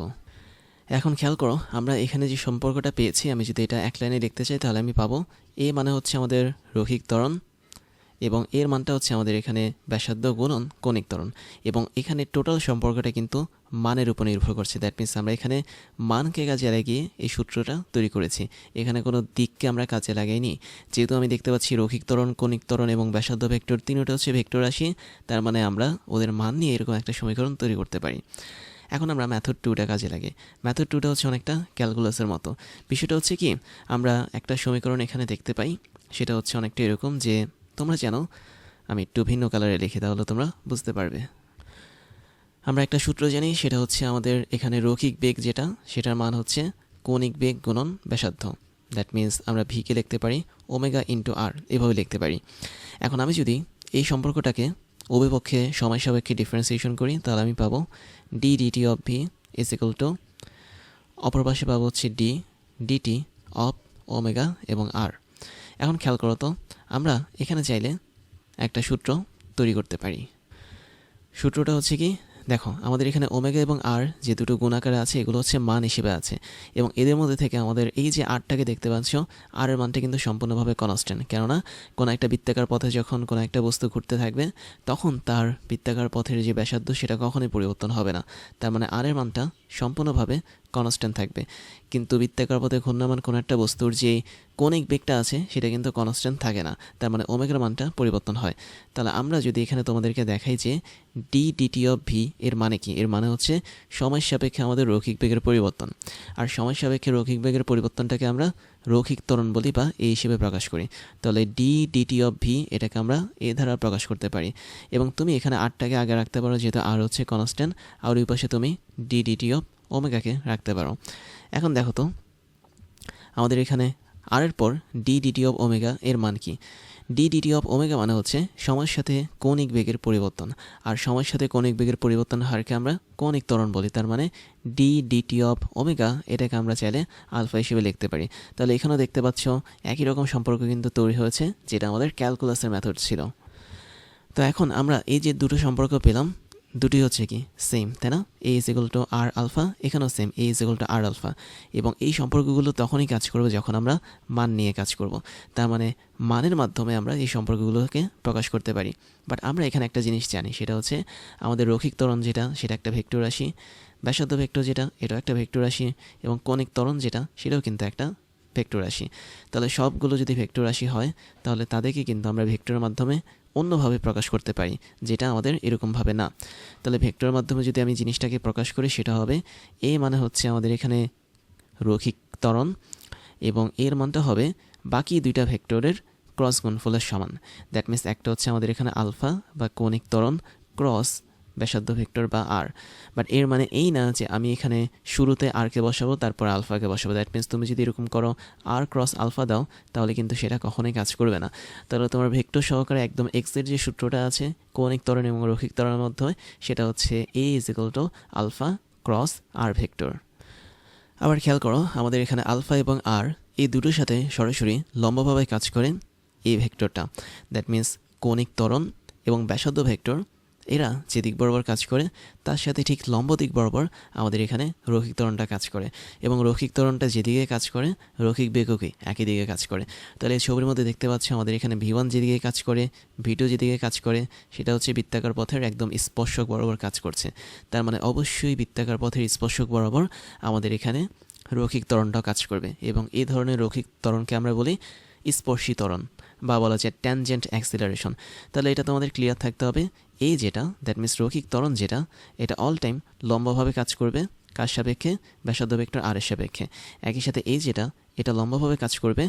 এখন খেয়াল করো আমরা এখানে যে সম্পর্কটা পেয়েছি, আমি যদি এটা এক লাইনে লিখতে চাই, তাহলে আমি পাবো এ মানে হচ্ছে আমাদের রৈখিক ত্বরণ, এবং এর মানটা হচ্ছে আমাদের এখানে ব্যাসার্ধ গুণন কৌণিক ত্বরণ, এবং এখানে টোটাল সম্পর্কটা কিন্তু মানের উপর নির্ভর করছে। দ্যাট মিনস আমরা এখানে মানকে কাজে লাগিয়ে এই সূত্রটা তৈরি করেছি, এখানে কোনো দিককে আমরা কাজে লাগাইনি। যেহেতু আমি দেখতে পাচ্ছি রৈখিক ত্বরণ, কৌণিক ত্বরণ এবং ব্যাসার্ধ ভেক্টর তিনটা হচ্ছে ভেক্টর রাশি, তার মানে আমরা ওদের মান নিয়ে এরকম একটা সমীকরণ তৈরি করতে পারি। এখন আমরা মেথড 2টা কাজে লাগে। মেথড 2টা হচ্ছে অনেকটা ক্যালকুলাসের মতো। বিষয়টা হচ্ছে কি, আমরা একটা সমীকরণ এখানে দেখতে পাই, সেটা হচ্ছে অনেকটা এরকম যে, তোমরা জানো, আমি একটু ভিন্ন কালারে লিখি তাহলে তোমরা বুঝতে পারবে। আমরা একটা সূত্র জানি, সেটা হচ্ছে আমাদের এখানে রৈখিক বেগ যেটা, সেটার মান হচ্ছে কৌণিক বেগ গুণন ব্যাসার্ধ। দ্যাট মিনস আমরা ভিকে লিখতে পারি ওমেগা ইন্টু আর, এভাবে লিখতে পারি। এখন আমি যদি এই সম্পর্কটাকে উভয় পক্ষে সময় সাপেক্ষে ডিফারেন্সিয়েশন করি, তাহলে আমি পাবো d dt of V is equal to, অপর পাশে পাবো হচ্ছে ডি ডিটি অফ ওমেগা এবং আর। এখন খেয়াল করো তো, আমরা এখানে চাইলে একটা সূত্র তৈরি করতে পারি। সূত্রটা হচ্ছে কি, দেখো আমাদের এখানে ওমেগা এবং আর যে দুটো গুণ আকারে আছে, এগুলো হচ্ছে মান হিসেবে আছে, এবং এদের মধ্যে থেকে আমাদের এই যে আরটাকে দেখতে পাচ্ছ, আর এর মানটা কিন্তু সম্পূর্ণভাবে কনস্ট্যান্ট। কেননা কোনো একটা বৃত্তাকার পথে যখন কোনো একটা বস্তু ঘুরতে থাকবে, তখন তার বৃত্তাকার পথের যে ব্যাসার্ধ সেটা কখনোই পরিবর্তন হবে না। তার মানে আর এর মানটা সম্পূর্ণভাবে কনস্ট্যান্ট থাকবে। কিন্তু বৃত্তাকার পথে ঘূর্ণায়মান কোনো একটা বস্তুর যে কৌণিক বেগটা আছে সেটা কিন্তু কনস্ট্যান্ট থাকে না, তার মানে ওমেগার মানটা পরিবর্তন হয়। তাহলে আমরা যদি এখানে তোমাদেরকে দেখাই যে ডি ডিটি অফ ভি এর মানে কি, এর মানে হচ্ছে সময় সাপেক্ষে আমাদের রৈখিক বেগের পরিবর্তন, আর সময় সাপেক্ষে রৈখিক বেগের পরিবর্তনটাকে আমরা রৈখিক ত্বরণ বলি বা এই হিসেবে প্রকাশ করি। তাহলে ডি ডিটি অফ ভি এটাকে আমরা এ দ্বারা প্রকাশ করতে পারি, এবং তুমি এখানে আরটাকে আগে রাখতে পারো, যেহেতু আর হচ্ছে কনস্ট্যান্ট, আর ওই পাশে তুমি ডি ডিটি অফ ওমেগাকে রাখতে পারো। এখন দেখো তো আমাদের এখানে আর এর পর ডি ডিটি অফ ওমেগা এর মান কি? ডি ডিটি অফ ওমেগা মানে হচ্ছে সময়ের সাথে কৌণিক বেগের পরিবর্তন, আর সময়ের সাথে কৌণিক বেগের পরিবর্তন হারকে আমরা কৌণিক ত্বরণ বলি। তার মানে ডি ডিটি অফ ওমেগা এটাকে আমরা চাইলে আলফা হিসেবে লিখতে পারি। তাহলে এখানেও দেখতে পাচ্ছ একই রকম সম্পর্ক কিন্তু তৈরি হয়েছে, যেটা আমাদের ক্যালকুলাসের মেথড ছিল। তো এখন আমরা এই যে দুটো সম্পর্ক পেলাম, দুটি হচ্ছে কি সেম, তাই না? A is equal to r alpha, এখানেও same, a is equal to r alpha. এবং এই সম্পর্কগুলো তখনই কাজ করবে যখন আমরা মান নিয়ে কাজ করব। তার মানে মানের মাধ্যমে আমরা এই সম্পর্কগুলোকে প্রকাশ করতে পারি। বাট আমরা এখানে একটা জিনিস জানি, সেটা হচ্ছে আমাদের রৈখিক ত্বরণ যেটা, সেটা একটা ভেক্টর রাশি, ব্যাসার্ধ ভেক্টর যেটা, এটাও একটা ভেক্টর রাশি, এবং কৌণিক ত্বরণ যেটা, সেটাও কিন্তু একটা ভেক্টর রাশি। তাহলে সবগুলো যদি ভেক্টর রাশি হয়, তাহলে তাদেরকে কিন্তু আমরা ভেক্টরের মাধ্যমে অন্যভাবে প্রকাশ করতে পারি, যেটা আমাদের এরকমভাবে না। তাহলে ভেক্টরের মাধ্যমে যদি আমি জিনিসটাকে প্রকাশ করি, সেটা হবে এ মানে হচ্ছে আমাদের এখানে রৈখিক ত্বরণ, এবং এর মানটা হবে বাকি দুইটা ভেক্টরের ক্রস গুণফলের সমান। দ্যাট মিনস একটা হচ্ছে আমাদের এখানে আলফা বা কৌণিক ত্বরণ ক্রস ব্যাসার্ধ ভেক্টর বা আর। বাট এর মানে এই না যে আমি এখানে শুরুতে আরকে বসাবো তারপর আলফাকে বসাবো। দ্যাট মিনস তুমি যদি এরকম করো আর ক্রস আলফা দাও, তাহলে কিন্তু সেটা কখনোই কাজ করবে না। তাহলে তোমার ভেক্টর সহকারে একদম এক্সের যে সূত্রটা আছে কৌণিক ত্বরণ এবং রৈখিক ত্বরণের মধ্যে, সেটা হচ্ছে a is equal to alpha cross r vector. আবার খেয়াল করো, আমাদের এখানে আলফা এবং আর এই দুটোর সাথে সরাসরি লম্বভাবে কাজ করে এই ভেক্টরটা। দ্যাট মিনস কৌণিক ত্বরণ এবং ব্যাসার্ধ ভেক্টর এরা যে দিক বরাবর কাজ করে, তার সাথে ঠিক লম্ব দিক বরাবর আমাদের এখানে রৈখিক ত্বরণটা কাজ করে, এবং রৈখিক ত্বরণটা যেদিকে কাজ করে রৈখিক বেগও একই দিকে কাজ করে। তাহলে এই ছবির মধ্যে দেখতে পাচ্ছ আমাদের এখানে V1 যেদিকে কাজ করে, V2 যেদিকে কাজ করে, সেটা হচ্ছে বৃত্তাকার পথের একদম স্পর্শক বরাবর কাজ করছে। তার মানে অবশ্যই বৃত্তাকার পথের স্পর্শক বরাবর আমাদের এখানে রৈখিক ত্বরণটাও কাজ করবে, এবং এই ধরনের রৈখিক ত্বরণকে আমরা বলি স্পর্শী ত্বরণ বা বলা যায় ট্যানজেন্ট অ্যাক্সিলারেশন। তাহলে এটা তোমাদের ক্লিয়ার থাকতে হবে, এই যেটা দ্যাট মিনস রৈখিক ত্বরণ যেটা, এটা অল টাইম লম্বভাবে কাজ করবে কার সাপেক্ষে? ব্যাসার্ধ ভেক্টর আর এর সাপেক্ষে। একই সাথে এই যেটা, এটা লম্বভাবে কাজ করবে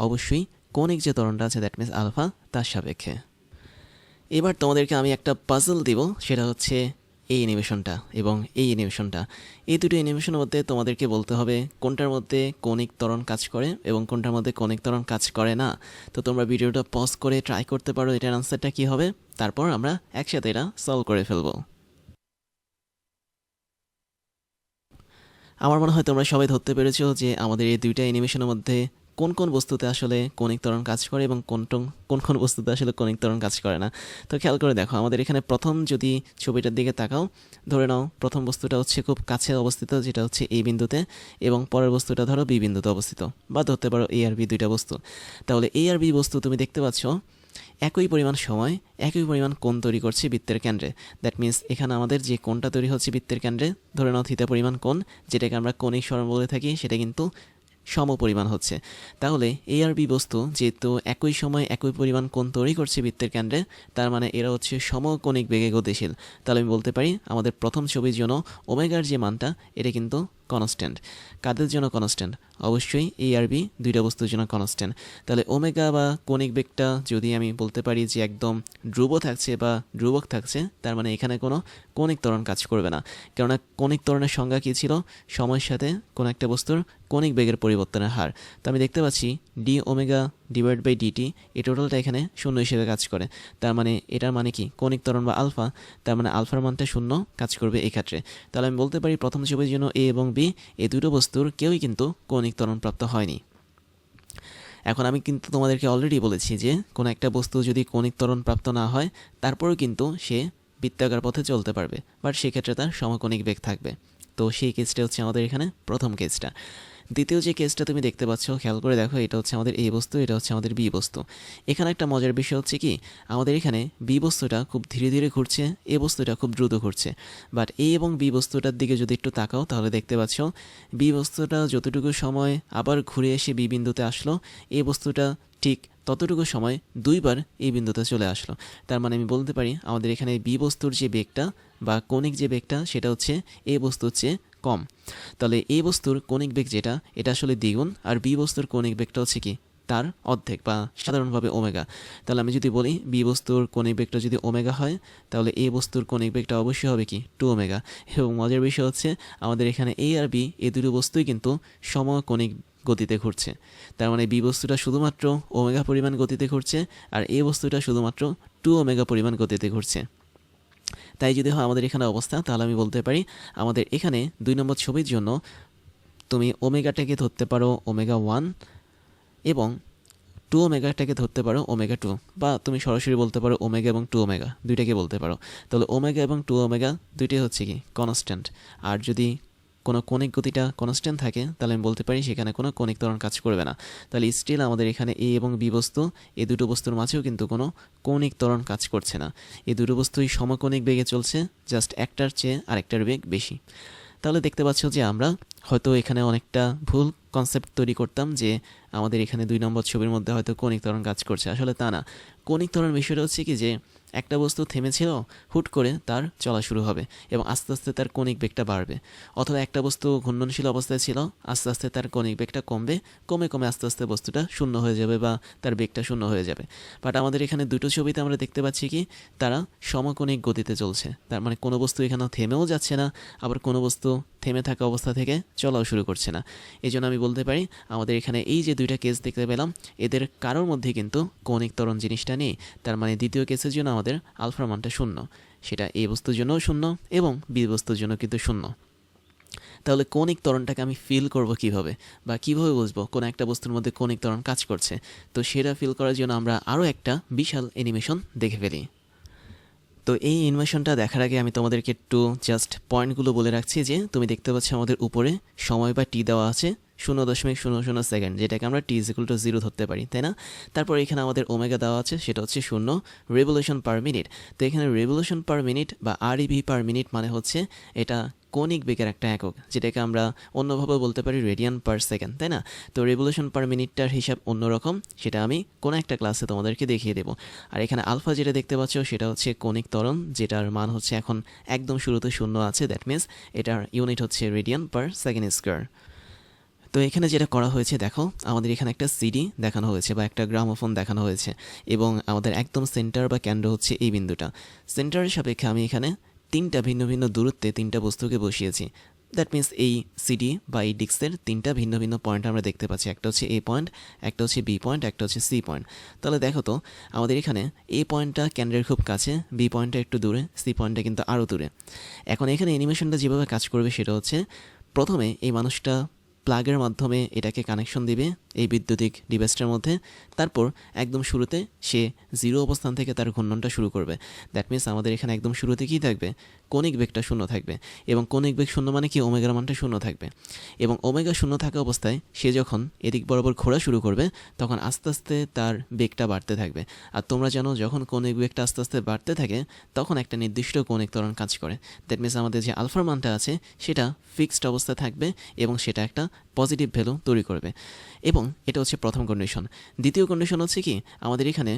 অবশ্যই কৌণিক যে ত্বরণটা আছে দ্যাট মিনস আলফা, তার সাপেক্ষে। এবার তোমাদেরকে আমি একটা পাজল দিব, সেটা হচ্ছে এই অ্যানিমেশনটা এবং এই অ্যানিমেশনটা। এই দুটো অ্যানিমেশনের মধ্যে তোমাদেরকে বলতে হবে কোনটার মধ্যে কৌণিক ত্বরণ কাজ করে এবং কোনটার মধ্যে কৌণিক ত্বরণ কাজ করে না। তো তোমরা ভিডিওটা পজ করে ট্রাই করতে পারো এটার আনসারটা কী হবে, তারপর আমরা একসাথে এটা সলভ করে ফেলবো। আমার মনে হয় তোমরা সবাই ধরতে পেরেছো যে আমাদের এই দুইটা অ্যানিমেশনের মধ্যে কোন কোন বস্তুতে আসলে কৌণিক ত্বরণ কাজ করে এবং কোন কোন বস্তুতে আসলে কৌণিক ত্বরণ কাজ করে না। তো খেয়াল করে দেখো, আমাদের এখানে প্রথম যদি ছবিটার দিকে তাকাও, ধরে নাও প্রথম বস্তুটা হচ্ছে খুব কাছে অবস্থিত, যেটা হচ্ছে এই বিন্দুতে, এবং পরের বস্তুটা ধরো বি বিন্দুতে অবস্থিত, বা ধরতে পারো এ আর বি দুইটা বস্তু। তাহলে এ আর বি বস্তু তুমি দেখতে পাচ্ছ একই পরিমাণ সময় একই পরিমাণ কোণ তৈরি করছে বৃত্তের কেন্দ্রে। দ্যাট মিনস এখানে আমাদের যে কোণটা তৈরি হচ্ছে বৃত্তের কেন্দ্রে, ধরে নাও থিটা পরিমাণ কোণ, যেটাকে আমরা কৌণিক সরণ বলে থাকি, সেটা কিন্তু সম পরিমাণ হচ্ছে। তাহলে এ আর বি বস্তু যেহেতু একই সময় একই পরিমাণ কোণ তৈরি করছে বৃত্তের কেন্দ্রে, তার মানে এরা হচ্ছে সমকৌণিক বেগে গতিশীল। তাহলে আমি বলতে পারি আমাদের প্রথম ছবির জন্য ওমেগার যে মানটা, এটা কিন্তু কনস্ট্যান্ট। কাদের জন্য কনস্ট্যান্ট? অবশ্যই এ আর বি দুইটা বস্তুর জন্য কনস্ট্যান্ট। তাহলে ওমেগা বা কৌণিক বেগটা যদি আমি বলতে পারি যে একদম ধ্রুব থাকছে বা ধ্রুবক থাকছে, তার মানে এখানে কোনো কৌণিক ত্বরণ কাজ করবে না। কেননা কৌণিক ত্বরণের সংজ্ঞা কী ছিল? সময়ের সাথে কোনো একটা বস্তুর কৌণিক বেগের পরিবর্তনের হার। তো আমি দেখতে পাচ্ছি d omega divide by dt, এই টোটালটা এখানে শূন্য হিসেবে কাজ করে। তার মানে এটার মানে কি? কৌণিক ত্বরণ বা আলফা, তার মানে আলফার মানটা শূন্য কাজ করবে এই ক্ষেত্রে। তাহলে আমি বলতে পারি প্রথম ছবির জন্য এ এবং বি এই দুটো বস্তুর কেউই কিন্তু কৌণিক ত্বরণ প্রাপ্ত হয়নি। এখন আমি কিন্তু তোমাদেরকে অলরেডি বলেছি যে কোনো একটা বস্তু যদি কৌণিক ত্বরণ প্রাপ্ত না হয়, তারপরেও কিন্তু সে বৃত্তাকার পথে চলতে পারবে, বাট সেক্ষেত্রে তার সমকৌণিক বেগ থাকবে। তো সেই কেসটা হচ্ছে আমাদের এখানে প্রথম কেসটা। দ্বিতীয় যে কেসটা তুমি দেখতে পাচ্ছ, খেয়াল করে দেখো, এটা হচ্ছে আমাদের এ বস্তু, এটা হচ্ছে আমাদের বি বস্তু। এখানে একটা মজার বিষয় হচ্ছে কি, আমাদের এখানে বি বস্তুটা খুব ধীরে ধীরে ঘুরছে, এ বস্তুটা খুব দ্রুত ঘুরছে। বাট এ এবং বি বস্তুটার দিকে যদি একটু তাকাও, তাহলে দেখতে পাচ্ছ বি বস্তুটা যতটুকু সময় আবার ঘুরে এসে বি বিন্দুতে আসলো, এ বস্তুটা ঠিক ততটুকু সময় দুইবার এই বিন্দুতে চলে আসলো। তার মানে আমি বলতে পারি আমাদের এখানে বি বস্তুর যে বেগটা বা কৌণিক যে বেগটা, সেটা হচ্ছে এ বস্তুর চেয়ে কম। তাহলে এ বস্তুর কৌণিক বেগ যেটা, এটা আসলে দ্বিগুণ, আর বি বস্তুর কৌণিক বেগটা হচ্ছে কি তার অর্ধেক বা সাধারণভাবে ওমেগা। তাহলে আমি যদি বলি বি বস্তুর কৌণিক বেগটা যদি ওমেগা হয়, তাহলে এ বস্তুর কৌণিক বেগটা অবশ্যই হবে কি 2 ওমেগা। এবং মজার বিষয় হচ্ছে আমাদের এখানে এ আর বি এই দুটো বস্তুই কিন্তু সমকৌণিক গতিতে ঘুরছে। তার মানে বি বস্তুটা শুধুমাত্র ওমেগা পরিমাণ গতিতে ঘুরছে, আর এ বস্তুটা শুধুমাত্র 2 ওমেগা পরিমাণ গতিতে ঘুরছে। তাই যদি হয় আমাদের এখানে অবস্থা, তাহলে আমি বলতে পারি আমাদের এখানে 2 নম্বর ছবির জন্য তুমি ওমেগাটাকে ধরতে পারো ওমেগা 1 এবং 2 ওমেগাটাকে ধরতে পারো ওমেগা 2, বা তুমি সরাসরি বলতে পারো ওমেগা এবং 2 ওমেগা দুইটাকে বলতে পারো। তাহলে ওমেগা এবং 2 ওমেগা দুইটাই হচ্ছে কি কনস্ট্যান্ট। আর যদি কোনো কৌণিক গতিটা কনস্ট্যান্ট থাকে, তাহলে আমি বলতে পারি সেখানে কোনো কৌণিক ত্বরণ কাজ করবে না। তাহলে স্টিল আমাদের এখানে এ এবং বি বস্তু এই দুটো বস্তুর মাঝেও কিন্তু কোনো কৌণিক ত্বরণ কাজ করছে না। এই দুটো বস্তুই সমকৌণিক বেগে চলছে, জাস্ট একটার চেয়ে আরেকটার বেগ বেশি। তাহলে দেখতে পাচ্ছ যে আমরা হয়তো এখানে অনেকটা ভুল কনসেপ্ট তৈরি করতাম যে আমাদের এখানে 2 নম্বর ছবির মধ্যে হয়তো কণিক ত্বরণ কাজ করছে, আসলে তা না। কণিক ত্বরণ বিষয়টা হচ্ছে কি যে একটা বস্তু থেমেছিল, হুট করে তার চলা শুরু হবে এবং আস্তে আস্তে তার কণিক বেগটা বাড়বে। অথবা একটা বস্তু ঘূর্ণনশীল অবস্থায় ছিল, আস্তে আস্তে তার কণিক বেগটা কমবে, কমে কমে আস্তে আস্তে বস্তুটা শূন্য হয়ে যাবে বা তার বেগটা শূন্য হয়ে যাবে। বাট আমাদের এখানে দুটো ছবিতে আমরা দেখতে পাচ্ছি কি তারা সমকোণিক গতিতে চলছে। তার মানে কোনো বস্তু এখানে থেমেও যাচ্ছে না, আবার কোনো বস্তু থেমে থাকা অবস্থা থেকে চলাও শুরু করছে না। এই জন্য আমি বলতে পারি আমাদের এখানে এই যে দুইটা কেস দেখতে পেলাম, এদের কারোর মধ্যে কিন্তু কৌণিক ত্বরণ জিনিসটা নেই। তার মানে দ্বিতীয় কেসের জন্য আমাদের আলফার মানটা শূন্য, সেটা এ বস্তুর জন্যও শূন্য এবং বি বস্তুর জন্য কিন্তু শূন্য। তাহলে কৌণিক ত্বরণটাকে আমি ফিল করব কিভাবে, বা কিভাবে বুঝবো কোন একটা বস্তুর মধ্যে কৌণিক ত্বরণ কাজ করছে? তো সেটা ফিল করার জন্য আমরা আরও একটা বিশাল অ্যানিমেশন দেখে ফেলি। তো এই অ্যানিমেশনটা দেখার আগে আমি তোমাদেরকে একটু জাস্ট পয়েন্টগুলো বলে রাখছি যে তুমি দেখতে পাচ্ছ আমাদের উপরে সময় বা টি দেওয়া আছে 0.00 সেকেন্ড, যেটাকে আমরা টি ইজিক্যাল টু 0 ধরতে পারি, তাই না? তারপর এখানে আমাদের ওমেগা দেওয়া আছে, সেটা হচ্ছে 0 রেভলিউশন পার মিনিট। তো এখানে রেভলিউশন পার মিনিট বা আরইভি পার মিনিট মানে হচ্ছে এটা কৌণিক বেগের একটা একক, যেটাকে আমরা অন্যভাবে বলতে পারি রেডিয়ান পার সেকেন্ড, তাই না? তো রেভলিউশন পার মিনিটটার হিসাব অন্যরকম, সেটা আমি কোনো একটা ক্লাসে তোমাদেরকে দেখিয়ে দেবো। আর এখানে আলফা যেটা দেখতে পাচ্ছ সেটা হচ্ছে কৌণিক ত্বরণ, যেটার মান হচ্ছে এখন একদম শুরুতে শূন্য আছে, দ্যাট মিনস এটার ইউনিট হচ্ছে রেডিয়ান পার সেকেন্ড স্কোয়ার। তো এখানে যেটা করা হয়েছে দেখো, আমাদের এখানে একটা সিডি দেখানো হয়েছে বা একটা গ্রামোফোন দেখানো হয়েছে, এবং আমাদের একদম সেন্টার বা কেন্দ্র হচ্ছে এই বিন্দুটা। সেন্টারের সাপেক্ষে আমি এখানে তিনটা ভিন্ন ভিন্ন দূরত্বে তিনটা বস্তুকে বসিয়েছি। দ্যাট মিনস এই সিডি বা এই ডিস্কের তিনটা ভিন্ন ভিন্ন পয়েন্ট আমরা দেখতে পাচ্ছি, একটা হচ্ছে এ পয়েন্ট, একটা হচ্ছে বি পয়েন্ট, একটা হচ্ছে সি পয়েন্ট। তাহলে দেখো তো আমাদের এখানে এ পয়েন্টটা কেন্দ্রের খুব কাছে, বি পয়েন্টটা একটু দূরে, সি পয়েন্টটা কিন্তু আরও দূরে। এখন এখানে অ্যানিমেশনটা যেভাবে কাজ করবে সেটা হচ্ছে প্রথমে এই মানুষটা প্লাগের মাধ্যমে এটাকে কানেকশন দিবে এই বৈদ্যুতিক ডিভাইসটার মধ্যে। তারপর একদম শুরুতে সে 0 অবস্থান থেকে তার ঘূর্ণনটা শুরু করবে। দ্যাট মিনস আমাদের এখানে একদম শুরুতে কী থাকবে, কৌণিক বেগটা শূন্য থাকবে, এবং কৌণিক বেগ শূন্য মানে কি ওমেগার মানটা শূন্য থাকবে। এবং ওমেগা শূন্য থাকা অবস্থায় সে যখন এদিক বরাবর ঘোরা শুরু করবে তখন আস্তে আস্তে তার বেগটা বাড়তে থাকবে। আর তোমরা জানো যখন কৌণিক বেগটা আস্তে আস্তে বাড়তে থাকে তখন একটা নির্দিষ্ট কৌণিক ত্বরণ কাজ করে। দ্যাট মিনস আমাদের যে আলফার মানটা আছে সেটা ফিক্সড অবস্থায় থাকবে এবং সেটা একটা পজিটিভ ভ্যালু তৈরি করবে। এবং এটা হচ্ছে প্রথম কন্ডিশন। দ্বিতীয় কন্ডিশন হচ্ছে কি, আমাদের এখানে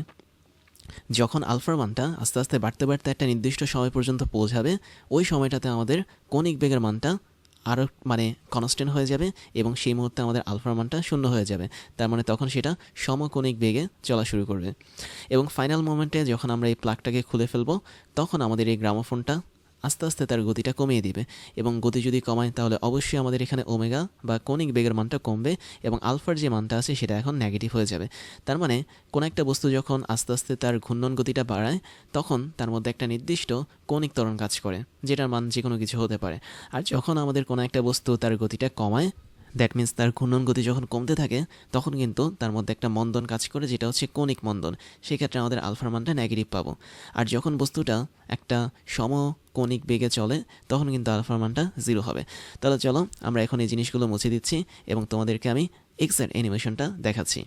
যখন আলফার মানটা আস্তে আস্তে বাড়তে বাড়তে একটা নির্দিষ্ট সময় পর্যন্ত পৌঁছাবে, ওই সময়টাতে আমাদের কৌণিক বেগের মানটা আরও মানে কনস্ট্যান্ট হয়ে যাবে এবং সেই মুহূর্তে আমাদের আলফার মানটা শূন্য হয়ে যাবে। তার মানে তখন সেটা সমকৌণিক বেগে চলা শুরু করবে। এবং ফাইনাল মোমেন্টে যখন আমরা এই প্লাগটাকে খুলে ফেলবো তখন আমাদের এই গ্রামোফোনটা আস্তে আস্তে তার গতিটা কমিয়ে দিবে, এবং গতি যদি কমায় তাহলে অবশ্যই আমাদের এখানে ওমেগা বা কৌণিক বেগের মানটা কমবে এবং আলফার যে মানটা আছে সেটা এখন নেগেটিভ হয়ে যাবে। তার মানে কোনো একটা বস্তু যখন আস্তে আস্তে তার ঘূর্ণন গতিটা বাড়ায় তখন তার মধ্যে একটা নির্দিষ্ট কৌণিক ত্বরণ কাজ করে, যেটার মান যে কোনো কিছু হতে পারে। আর যখন আমাদের কোনো একটা বস্তু তার গতিটা কমায়, দ্যাট মিন্স তার ঘূর্ণন গতি যখন কমতে থাকে তখন কিন্তু তার মধ্যে একটা মন্দন কাজ করে, যেটা হচ্ছে কৌণিক মন্দন। সেক্ষেত্রে আমাদের আলফার মানটা নেগেটিভ পাবো। আর যখন বস্তুটা একটা সমকৌণিক বেগে চলে তখন কিন্তু আলফার মানটা 0 হবে। তাহলে চলো আমরা এখন এই জিনিসগুলো মুছে দিচ্ছি এবং তোমাদেরকে আমি এক্সের অ্যানিমেশনটা দেখাচ্ছি।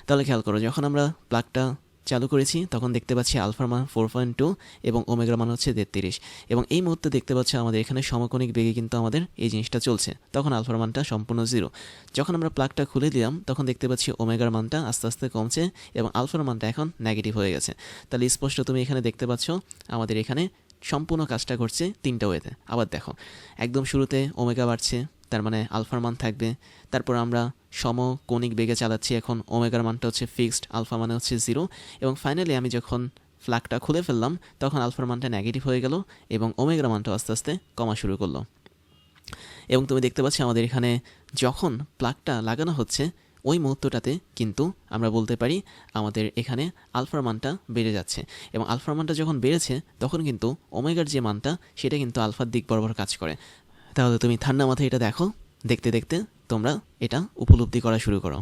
তাহলে খেয়াল করো, যখন আমরা প্লাগটা চালু করেছি তখন দেখতে পাচ্ছি আলফার মান 4.2 এবং ওমেগার মান হচ্ছে 33, এবং এই মুহূর্তে দেখতে পাচ্ছি আমাদের এখানে সমকোণিক বেগে কিন্তু আমাদের এই জিনিসটা চলছে, তখন আলফার মানটা সম্পূর্ণ 0। যখন আমরা প্লাগটা খুলে দিলাম তখন দেখতে পাচ্ছি ওমেগার মানটা আস্তে আস্তে কমছে এবং আলফার মানটা এখন নেগেটিভ হয়ে গেছে। তাহলে স্পষ্ট তুমি এখানে দেখতে পাচ্ছ আমাদের এখানে সম্পূর্ণ কাজটা করছে তিনটা ওয়েতে। আবার দেখো, একদম শুরুতে ওমেগা বাড়ছে, তার মানে আলফার মান থাকবে। তারপর আমরা সমকৌণিক বেগে চালাচ্ছি, এখন ওমেগার মানটা হচ্ছে ফিক্সড, আলফা মানে হচ্ছে 0। এবং ফাইনালি আমি যখন ফ্ল্যাগটা খুলে ফেললাম তখন আলফার মানটা নেগেটিভ হয়ে গেল এবং ওমেগার মানটা আস্তে আস্তে কমা শুরু করলো। এবং তুমি দেখতে পাচ্ছ আমাদের এখানে যখন প্লাগটা লাগানো হচ্ছে ওই মুহূর্তটাতে কিন্তু আমরা বলতে পারি আমাদের এখানে আলফার মানটা বেড়ে যাচ্ছে, এবং আলফার মানটা যখন বেড়েছে তখন কিন্তু ওমেগার যে মানটা সেটা কিন্তু আলফার দিক বরাবর কাজ করে। তাহলে তুমি ঠান্ডা মাথায় এটা দেখো, দেখতে দেখতে তোমরা এটা উপলব্ধি করা শুরু করো।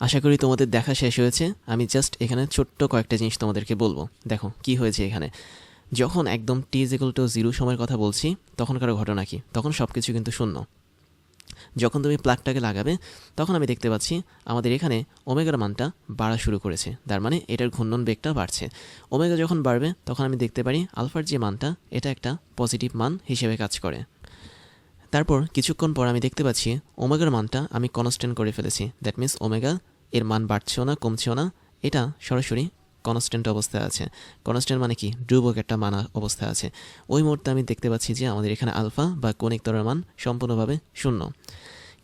আশা করি তোমাদের দেখা শেষ হয়েছে। আমি জাস্ট এখানে ছোট্ট কয়েকটা জিনিস তোমাদেরকে বলবো। দেখো কি হয়েছে এখানে। যখন একদম t=0 সময়ের কথা বলছি তখনকার ঘটনা কি, তখন সব কিছু কিন্তু শূন্য। যখন তুমি প্লাগটাকে লাগাবে তখন আমি দেখতে পাচ্ছি আমাদের এখানে ওমেগার মানটা বাড়া শুরু করেছে, তার মানে এটার ঘূর্ণন বেগটা বাড়ছে। ওমেগা যখন বাড়বে তখন আমি দেখতে পারি আলফার যে মানটা এটা একটা পজিটিভ মান হিসেবে কাজ করে। তারপর কিছুক্ষণ পর আমি দেখতে পাচ্ছি ওমেগার মানটা আমি কনস্ট্যান্ট করে ফেলেছি। দ্যাট মিন্স ওমেগা এর মান বাড়ছেও না কমছেও না, এটা সরাসরি কনস্ট্যান্ট অবস্থায় আছে। কনস্ট্যান্ট মানে কি, ধ্রুবক একটা মান অবস্থায় আছে। ওই মুহূর্তে আমি দেখতে পাচ্ছি যে আমাদের এখানে আলফা বা কৌণিক ত্বরণের মান সম্পূর্ণভাবে শূন্য।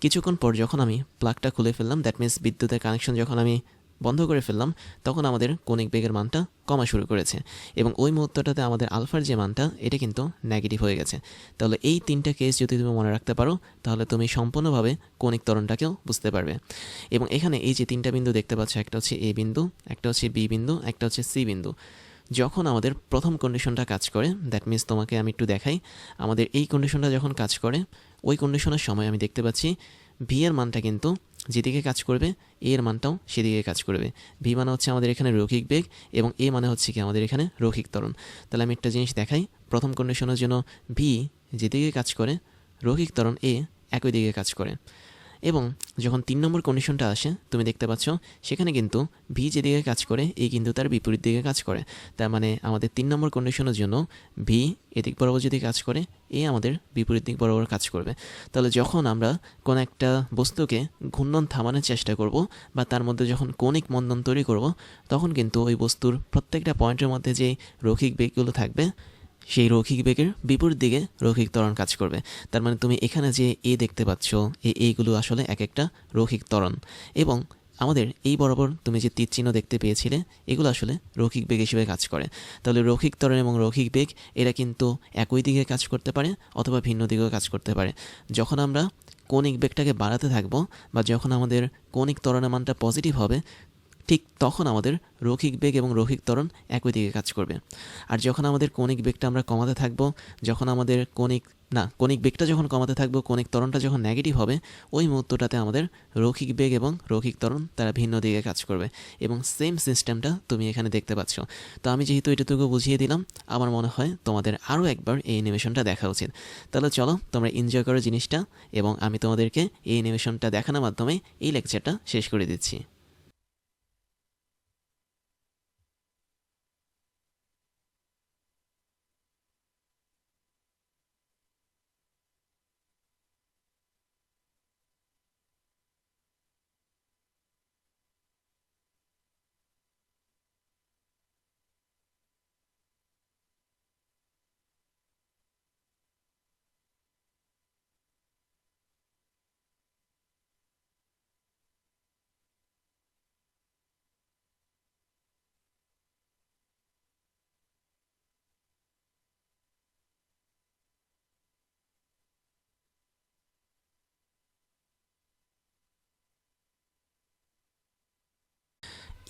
কিছুক্ষণ পর যখন আমি প্লাগটা খুলে ফেললাম, দ্যাট মিন্স বিদ্যুতের কানেকশন যখন আমি বন্ধ করে ফেললাম, তখন আমাদের কৌণিক বেগের মানটা কমা শুরু করেছে এবং ওই মুহূর্তটাতে আমাদের আলফার যে মানটা এটা কিন্তু নেগেটিভ হয়ে গেছে। তাহলে এই তিনটা কেস যদি তুমি মনে রাখতে পারো তাহলে তুমি সম্পূর্ণভাবে কৌণিক ত্বরণটাকেও বুঝতে পারবে। এবং এখানে এই যে তিনটা বিন্দু দেখতে পাচ্ছ, একটা হচ্ছে এ বিন্দু, একটা হচ্ছে বি বিন্দু, একটা হচ্ছে সি বিন্দু। যখন আমাদের প্রথম কন্ডিশনটা কাজ করে, দ্যাট মিন্স তোমাকে আমি একটু দেখাই, আমাদের এই কন্ডিশনটা যখন কাজ করে ওই কন্ডিশনের সময় আমি দেখতে পাচ্ছি ভি এর মানটা কিন্তু যেদিকে কাজ করবে এ এর মানটাও সেদিকে কাজ করবে। ভি মানে হচ্ছে আমাদের এখানে রৈখিক বেগ এবং এ মানে হচ্ছে কি আমাদের এখানে রৈখিক ত্বরণ। তাহলে আমি একটা জিনিস দেখাই, প্রথম কন্ডিশনের জন্য ভি যেদিকে কাজ করে রৈখিক ত্বরণ এ একই দিকে কাজ করে। এবং যখন 3 নম্বর কন্ডিশনটা আসে তুমি দেখতে পাচ্ছ সেখানে কিন্তু ভি যেদিকে কাজ করে এ কিন্তু তার বিপরীত দিকে কাজ করে। তার মানে আমাদের 3 নম্বর কন্ডিশনের জন্য ভি এদিক বরাবর যদি কাজ করে এ আমাদের বিপরীত দিক বরাবর কাজ করবে। তাহলে যখন আমরা কোনো একটা বস্তুকে ঘূর্ণন থামানোর চেষ্টা করব বা তার মধ্যে যখন কৌণিক মন্দন তৈরি করব তখন কিন্তু ওই বস্তুর প্রত্যেকটা পয়েন্টের মধ্যে যেই রৈখিক বেগগুলো থাকবে সেই রৈখিক বেগের বিপরীত দিকে রৈখিক ত্বরণ কাজ করবে। তার মানে তুমি এখানে যে এ দেখতে পাচ্ছ এইগুলো আসলে এক একটা রৈখিক ত্বরণ। এবং আমাদের এই বরাবর তুমি যে তীর চিহ্ন দেখতে পেয়েছিলে এগুলো আসলে রৈখিক বেগ হিসেবে কাজ করে। তাহলে রৈখিক ত্বরণ এবং রৈখিক বেগ এরা কিন্তু একই দিকে কাজ করতে পারে অথবা ভিন্ন দিকেও কাজ করতে পারে। যখন আমরা কৌণিক বেগটাকে বাড়াতে থাকবো বা যখন আমাদের কৌণিক ত্বরণের মানটা পজিটিভ হবে ঠিক তখন আমাদের রৈখিক বেগ এবং রৈখিক ত্বরণ একই দিকে কাজ করবে। আর যখন আমাদের কৌণিক বেগটা আমরা কমাতে থাকবো, যখন আমাদের কৌণিক বেগটা যখন কমাতে থাকবো, কৌণিক ত্বরণটা যখন নেগেটিভ হবে ওই মুহূর্তটাতে আমাদের রৈখিক বেগ এবং রৈখিক ত্বরণ তারা ভিন্ন দিকে কাজ করবে। এবং সেম সিস্টেমটা তুমি এখানে দেখতে পাচ্ছ। তো আমি যেহেতু এটুকু বুঝিয়ে দিলাম, আমার মনে হয় তোমাদের আরও একবার এই অ্যানিমেশনটা দেখা উচিত। তাহলে চলো তোমরা এনজয় করো জিনিসটা এবং আমি তোমাদেরকে এই অ্যানিমেশনটা দেখানোর মাধ্যমে এই লেকচারটা শেষ করে দিচ্ছি।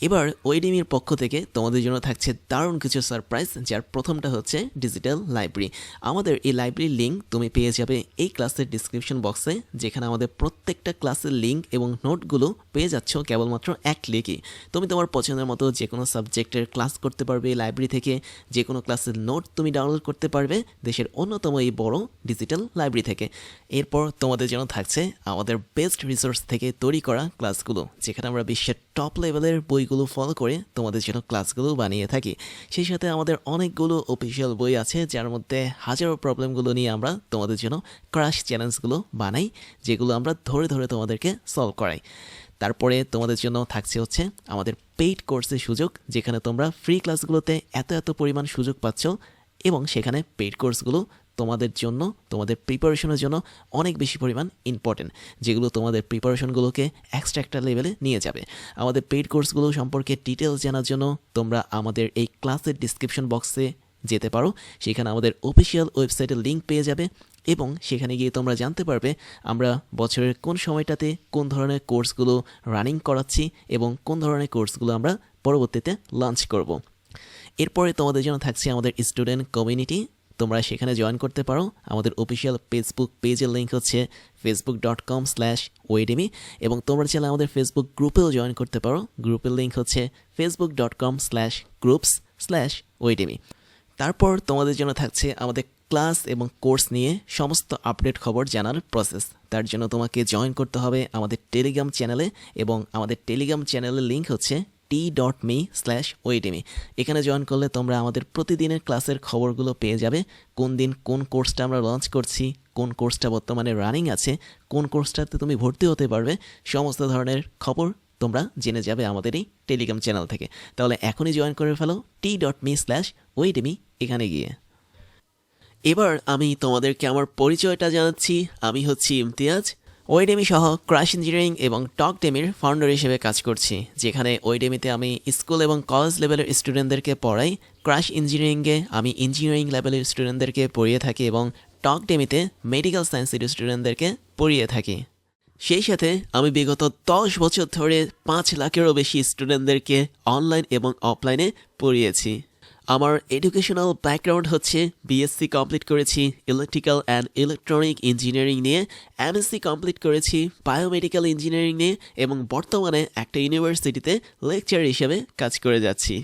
এবার ওয়েডিমির পক্ষ থেকে তোমাদের জন্য থাকছে দারুণ কিছু সারপ্রাইজ, যার প্রথমটা হচ্ছে ডিজিটাল লাইব্রেরি। আমাদের এই লাইব্রেরির লিঙ্ক তুমি পেয়ে যাবে এই ক্লাসের ডিসক্রিপশন বক্সে, যেখানে আমাদের প্রত্যেকটা ক্লাসের লিঙ্ক এবং নোটগুলো পেয়ে যাচ্ছ কেবলমাত্র এক ক্লিকই। তুমি তোমার পছন্দের মতো যে কোনো সাবজেক্টের ক্লাস করতে পারবে এই লাইব্রেরি থেকে, যে কোনো ক্লাসের নোট তুমি ডাউনলোড করতে পারবে দেশের অন্যতম এই বড় ডিজিটাল লাইব্রেরি থেকে। এরপর তোমাদের জন্য থাকছে আমাদের বেস্ট রিসোর্স থেকে তৈরি করা ক্লাসগুলো, যেখানে আমরা বিশ্বের টপ লেভেলের বইগুলো ফলো করে তোমাদের জন্য ক্লাসগুলো বানিয়ে থাকি। সেই সাথে আমাদের অনেকগুলো অফিসিয়াল বই আছে, যার মধ্যে হাজারো প্রবলেমগুলো নিয়ে আমরা তোমাদের জন্য ক্রাশ চ্যালেঞ্জগুলো বানাই, যেগুলো আমরা ধরে ধরে তোমাদেরকে সলভ করাই। তারপরে তোমাদের জন্য থাকছে হচ্ছে আমাদের পেইড কোর্সের সুযোগ, যেখানে তোমরা ফ্রি ক্লাসগুলোতে এত পরিমাণ সুযোগ পাচ্ছ এবং সেখানে পেইড কোর্সগুলো তোমাদের জন্য, তোমাদের প্রিপারেশনের জন্য অনেক বেশি পরিমাণ ইম্পর্টেন্ট, যেগুলো তোমাদের প্রিপারেশনগুলোকে এক্সট্রা একটা লেভেলে নিয়ে যাবে। আমাদের পেইড কোর্সগুলো সম্পর্কে ডিটেলস জানার জন্য তোমরা আমাদের এই ক্লাসের ডিসক্রিপশন বক্সে যেতে পারো। সেখানে আমাদের অফিসিয়াল ওয়েবসাইটের লিঙ্ক পেয়ে যাবে এবং সেখানে গিয়ে তোমরা জানতে পারবে আমরা বছরের কোন সময়টাতে কোন ধরনের কোর্সগুলো রানিং করাচ্ছি এবং কোন ধরনের কোর্সগুলো আমরা পরবর্তীতে লঞ্চ করব। এরপরে তোমাদের জন্য থাকছে আমাদের স্টুডেন্ট কমিউনিটি, তোমরা সেখানে জয়েন করতে পারো। আমাদের অফিসিয়াল ফেসবুক পেজের লিঙ্ক হচ্ছে facebook.com/oedemy এবং তোমরা চাইলে আমাদের ফেসবুক গ্রুপেও জয়েন করতে পারো। গ্রুপের লিঙ্ক হচ্ছে facebook.com/groups/oedemy। তারপর তোমাদের জন্য থাকছে আমাদের ক্লাস এবং কোর্স নিয়ে সমস্ত আপডেট খবর জানার প্রসেস। তার জন্য তোমাকে জয়েন করতে হবে আমাদের টেলিগ্রাম চ্যানেলে এবং আমাদের টেলিগ্রাম চ্যানেলের লিঙ্ক হচ্ছে t.me/oedemy। এখানে জয়েন করলে তোমরা আমাদের প্রতিদিনের ক্লাসের খবরগুলো পেয়ে যাবে। কোন দিন কোন কোর্সটা আমরা লঞ্চ করছি, কোন কোর্সটা বর্তমানে রানিং আছে, কোন কোর্সটাতে তুমি ভর্তি হতে পারবে, সমস্ত ধরনের খবর তোমরা জেনে যাবে আমাদের এই টেলিগ্রাম চ্যানেল থেকে। তাহলে এখনই জয়েন করে ফেলো t.me/oedemy এখানে গিয়ে। এবার আমি তোমাদেরকে আমার পরিচয়টা জানাচ্ছি। আমি হচ্ছি ইমতিয়াজ, ওয়েডেমি সহ ক্রাশ ইঞ্জিনিয়ারিং এবং টকডেমির ফাউন্ডার হিসেবে কাজ করছি, যেখানে ওয়েডেমিতে আমি স্কুল এবং কলেজ লেভেলের স্টুডেন্টদেরকে পড়াই, ক্রাশ ইঞ্জিনিয়ারিংয়ে আমি ইঞ্জিনিয়ারিং লেভেলের স্টুডেন্টদেরকে পড়িয়ে থাকি এবং টকডেমিতে মেডিকেল সায়েন্সের স্টুডেন্টদেরকে পড়িয়ে থাকি। সেই সাথে আমি বিগত 10 বছর ধরে 5 লাখেরও বেশি স্টুডেন্টদেরকে অনলাইন এবং অফলাইনে পড়িয়েছি। আমার এডুকেশনাল ব্যাকগ্রাউন্ড হচ্ছে বিএসসি কমপ্লিট করেছি ইলেকট্রিক্যাল অ্যান্ড ইলেকট্রনিক ইঞ্জিনিয়ারিং নিয়ে, এমএসসি কমপ্লিট করেছি বায়োমেডিক্যাল ইঞ্জিনিয়ারিং নিয়ে এবং বর্তমানে একটা ইউনিভার্সিটিতে লেকচার হিসেবে কাজ করে যাচ্ছি।